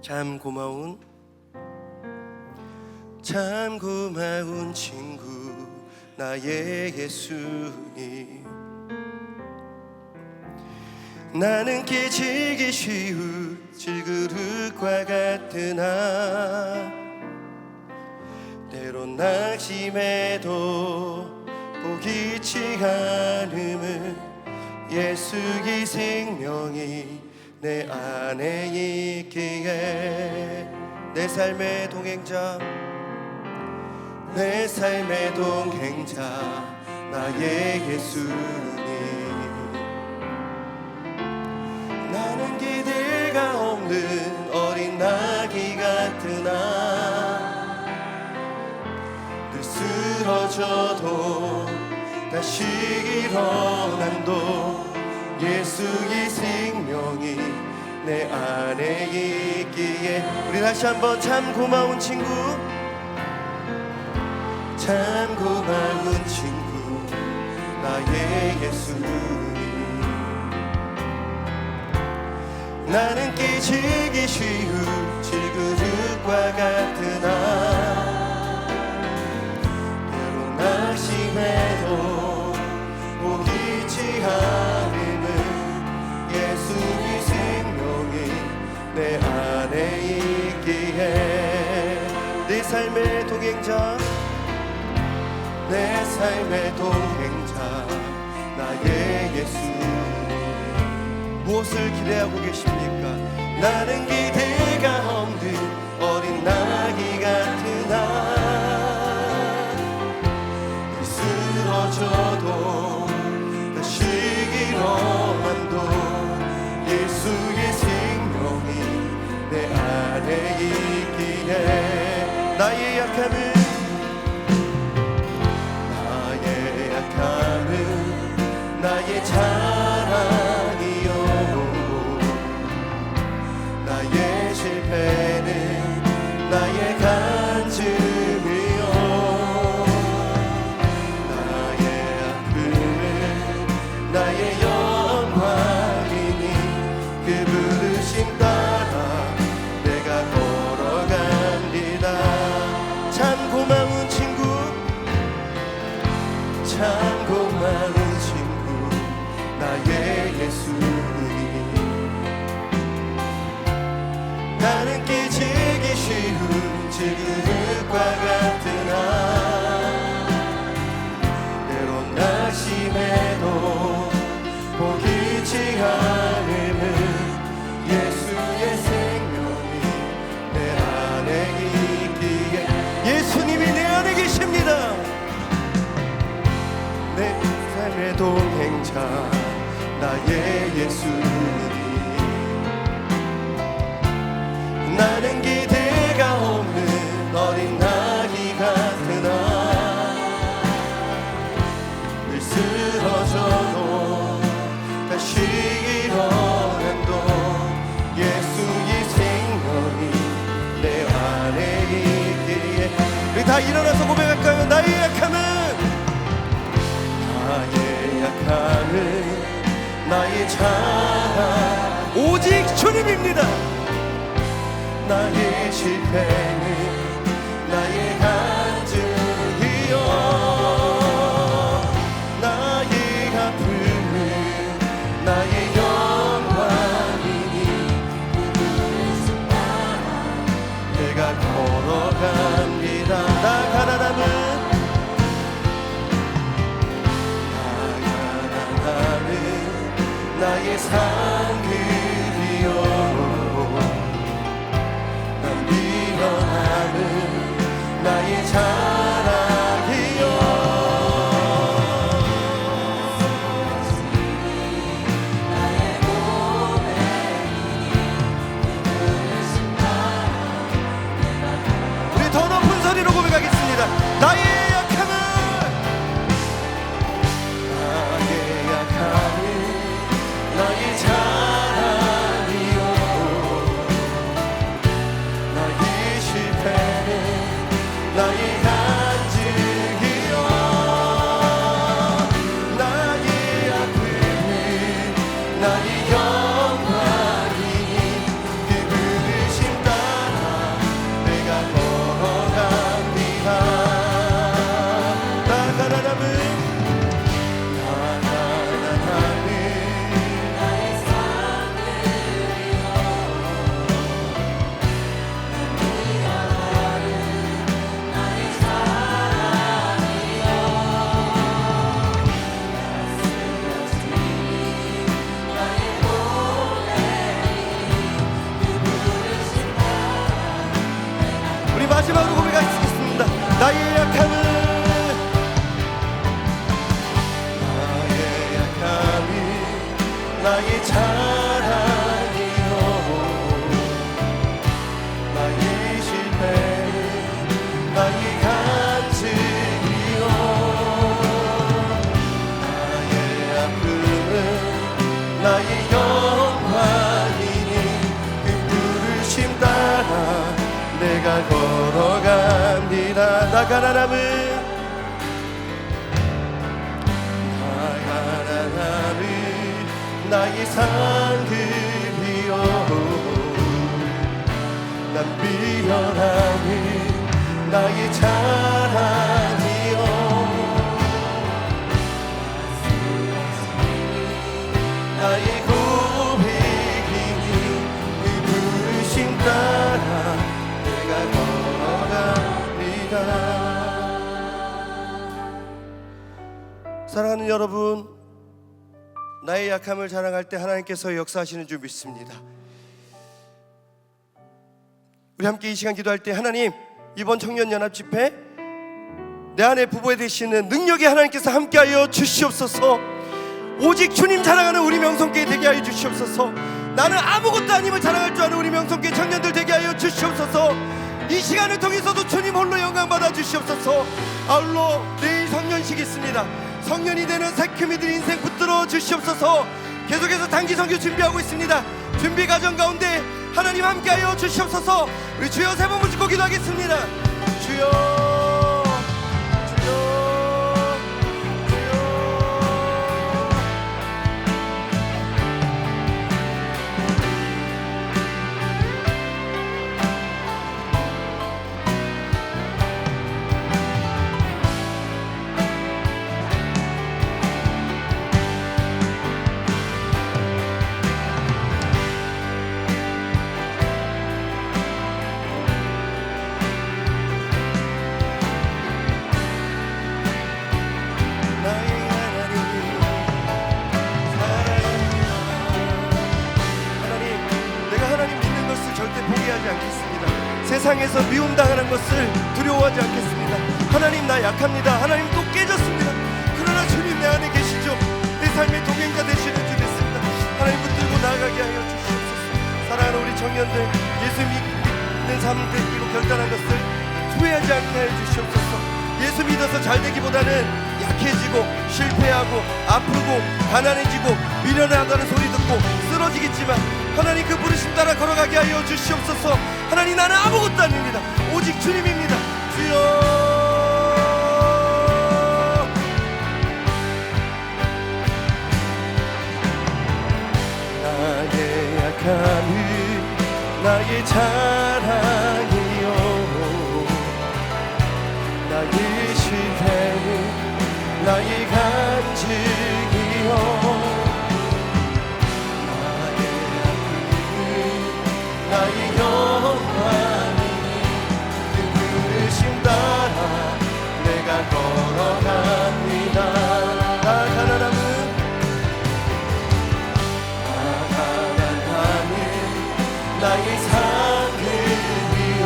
참 고마운 친구 나의 예수님, 나는 깨지기 쉬운 질그릇과 같으나 때론 낙심해도 포기치 않음은 예수의 생명이 내 안에 있기에 내 삶의 동행자 나의 예수님, 나는 기대가 없는 어린 나귀 같으나 늘 쓰러져도 다시 일어남도 예수의 생명이 내 안에 있기에 우리 다시 한번 참 고마운 친구 나의 예수님, 나는 깨지기 쉬운 질그릇과 같으나 때론 낙심해도 포기치 않음은 예수의 생명이 내 안에 있기에 내 삶의 동행자 나의 예수님, 무엇을 기대하고 계십니까? 나는 기대가 없는 어린 나귀 같으나 쓰러져도 다시 일어남도 예수의 생명이 내 안에 있기에 나의 약함은 나의 자랑이요 나의 실패는 참 고마운 친구 나의 예수님. 나는 끼치기 쉬운 질그릇과 같으나 때론 낙심해도 포기치 않음은 예수의 생명이 내 안에 있기에. 예수님이 내 안에 계십니다. 내 삶의 동행자 나의 예수님. 나는 기대가 없는 어린 나귀 같으나 늘 쓰러져도 다시 일어난도 예수의 생명이 내 안에 있기에. 우리 다 일어나서 고백할까요? 나의 약함은 나의 자랑 오직 주님입니다. 나의 실패는 나의 간증이요, 나의 아픔은 나의 영광이니 내가 걸어갑니다. 나 가난함은 나의 상급이요, 난 미련함은 나의 자랑이요, 나의 고백이니 우리 더 높은 소리로 고백하겠습니다. 나의 나의 자랑이요, 나의 실패는 나의 간증이요, 나의 아픔은 나의 영광이니 그 부르심 따라 내가 걸어갑니다. 나 가난함은 마지막으로 고백하겠습니다. 나의 약함은 나의 자랑이요, 나의 실패는 나의 간증이요, 나의 아픔은 나의 영광이니 그 부르심 따라 내가 걸어갑니다. 나 가난함은 나의 상급이요, 난 미련함은 나의 자랑이요, 나의 고백이니 그 부르심 따라 사랑하는 여러분, 나의 약함을 자랑할 때 하나님께서 역사하시는 줄 믿습니다. 우리 함께 이 시간 기도할 때, 하나님, 이번 청년연합 집회 내 안에 부부에 되시는 능력이 하나님께서 함께하여 주시옵소서. 오직 주님 자랑하는 우리 명성교회 되게 하여 주시옵소서. 나는 아무것도 아님을 자랑할 줄 아는 우리 명성교회 청년들 되게 하여 주시옵소서. 이 시간을 통해서도 주님 홀로 영광 받아 주시옵소서. 아울러 내일 성년식이 있습니다. 성년이 되는 새크미들 인생 붙들어 주시옵소서. 계속해서 단기 선교 준비하고 있습니다. 준비 과정 가운데 하나님 함께하여 주시옵소서. 우리 주여 세 번 붙잡고 기도하겠습니다. 주여 세상에서 미움당하는 것을 두려워하지 않겠습니다. 하나님, 나 약합니다. 하나님, 또 깨졌습니다. 그러나 주님 내 안에 계시죠. 내 삶의 동행자 되시는 주 믿습니다. 하나님 붙들고 나아가게 하여 주시옵소서. 사랑하는 우리 청년들, 예수 믿는 삶을 되기로 결단한 것을 후회하지 않게 하여 주시옵소서. 예수 믿어서 잘 되기보다는 약해지고 실패하고 아프고 가난해지고 미련하다는 소리 듣고 쓰러지겠지만 하나님 그 부르심 따라 걸어가게 하여 주시옵소서. 하나님, 나는 아무것도 아닙니다. 오직 주님입니다. 주여, 나의 약함이 나의 자랑이요, 나의 실패는 나의 간증이요, 나의 아픔은 나의 영광이니 그 부르심 따라 내가 걸어갑니다. 나 가난함은 나의 상급이요,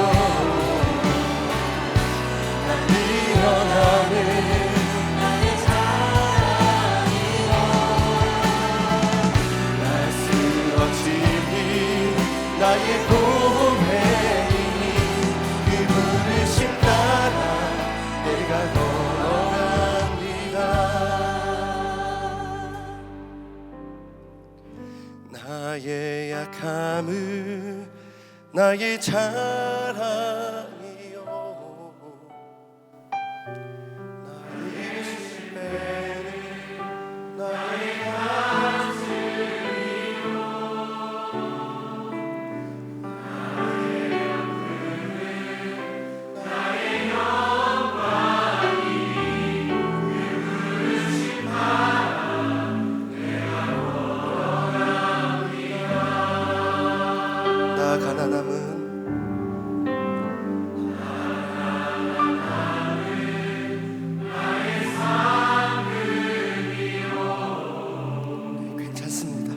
나 미련함은 나의 자랑이요, 나 쓰러짐이 나의 고백이니 그 부르심 따라 내가 걸어갑니다. 나의 약함은 나의 자랑이요, 나의 실패는 나의 간증이요, 나의 아픔은 나의 영광이니 그 부르심 따라 내가 걸어갑니다. 나 가난함은 괜찮습니다.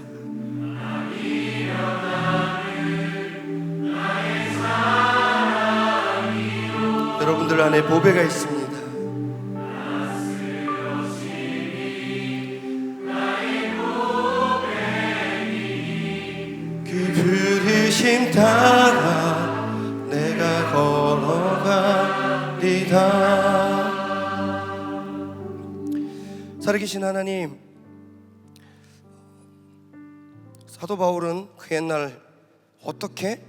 여러분들 안에 보배가 있습니다. 그 부르심 따라 내가 걸어가리다. 살아계신 하나님, 사도 바울은 그 옛날 어떻게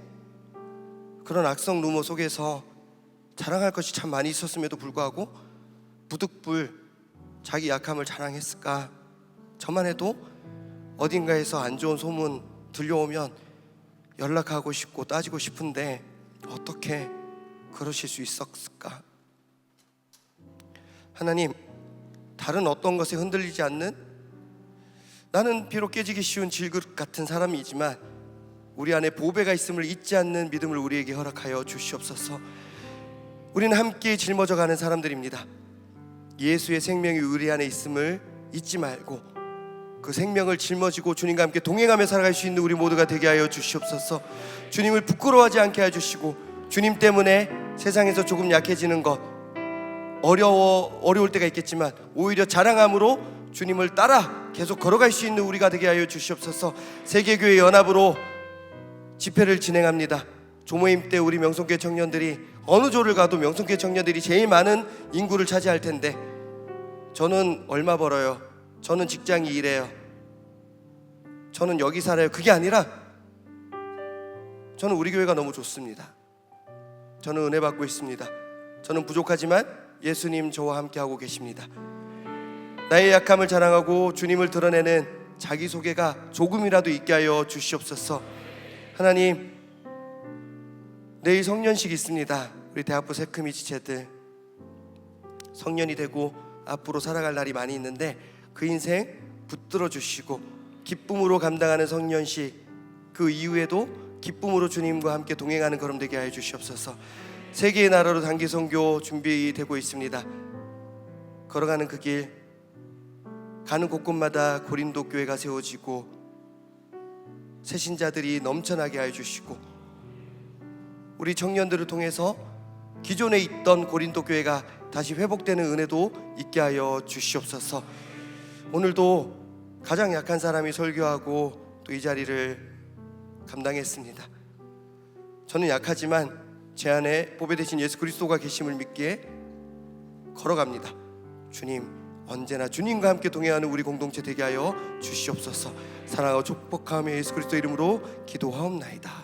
그런 악성 루머 속에서 자랑할 것이 참 많이 있었음에도 불구하고 부득불 자기 약함을 자랑했을까? 저만 해도 어딘가에서 안 좋은 소문 들려오면 연락하고 싶고 따지고 싶은데 어떻게 그러실 수 있었을까? 하나님, 다른 어떤 것에 흔들리지 않는, 나는 비록 깨지기 쉬운 질그릇 같은 사람이지만 우리 안에 보배가 있음을 잊지 않는 믿음을 우리에게 허락하여 주시옵소서. 우리는 함께 짊어져가는 사람들입니다. 예수의 생명이 우리 안에 있음을 잊지 말고 그 생명을 짊어지고 주님과 함께 동행하며 살아갈 수 있는 우리 모두가 되게 하여 주시옵소서. 주님을 부끄러워하지 않게 해주시고, 주님 때문에 세상에서 조금 약해지는 것, 어려울 때가 있겠지만 오히려 자랑함으로 주님을 따라 계속 걸어갈 수 있는 우리가 되게 하여 주시옵소서. 세계교회 연합으로 집회를 진행합니다. 조모임 때 우리 명성교회 청년들이 어느 조를 가도 명성교회 청년들이 제일 많은 인구를 차지할 텐데, 저는 얼마 벌어요, 저는 직장이 이래요, 저는 여기 살아요, 그게 아니라 저는 우리 교회가 너무 좋습니다. 저는 은혜 받고 있습니다. 저는 부족하지만 예수님 저와 함께 하고 계십니다. 나의 약함을 자랑하고 주님을 드러내는 자기소개가 조금이라도 있게 하여 주시옵소서. 하나님, 내일 성년식 있습니다. 우리 대학부 세크미 지체들 성년이 되고 앞으로 살아갈 날이 많이 있는데 그 인생 붙들어 주시고 기쁨으로 감당하는 성년식, 그 이후에도 기쁨으로 주님과 함께 동행하는 걸음 되게 하여 주시옵소서. 세계의 나라로 단기 선교 준비되고 있습니다. 걸어가는 그 길, 가는 곳곳마다 고린도 교회가 세워지고 새신자들이 넘쳐나게 하여 주시고 우리 청년들을 통해서 기존에 있던 고린도 교회가 다시 회복되는 은혜도 있게 하여 주시옵소서. 오늘도 가장 약한 사람이 설교하고 또 이 자리를 감당했습니다. 저는 약하지만 제 안에 보배되신 예수 그리스도가 계심을 믿기에 걸어갑니다. 주님, 언제나 주님과 함께 동행하는 우리 공동체 되게 하여 주시옵소서. 사랑하고 축복하며 예수 그리스도 이름으로 기도하옵나이다.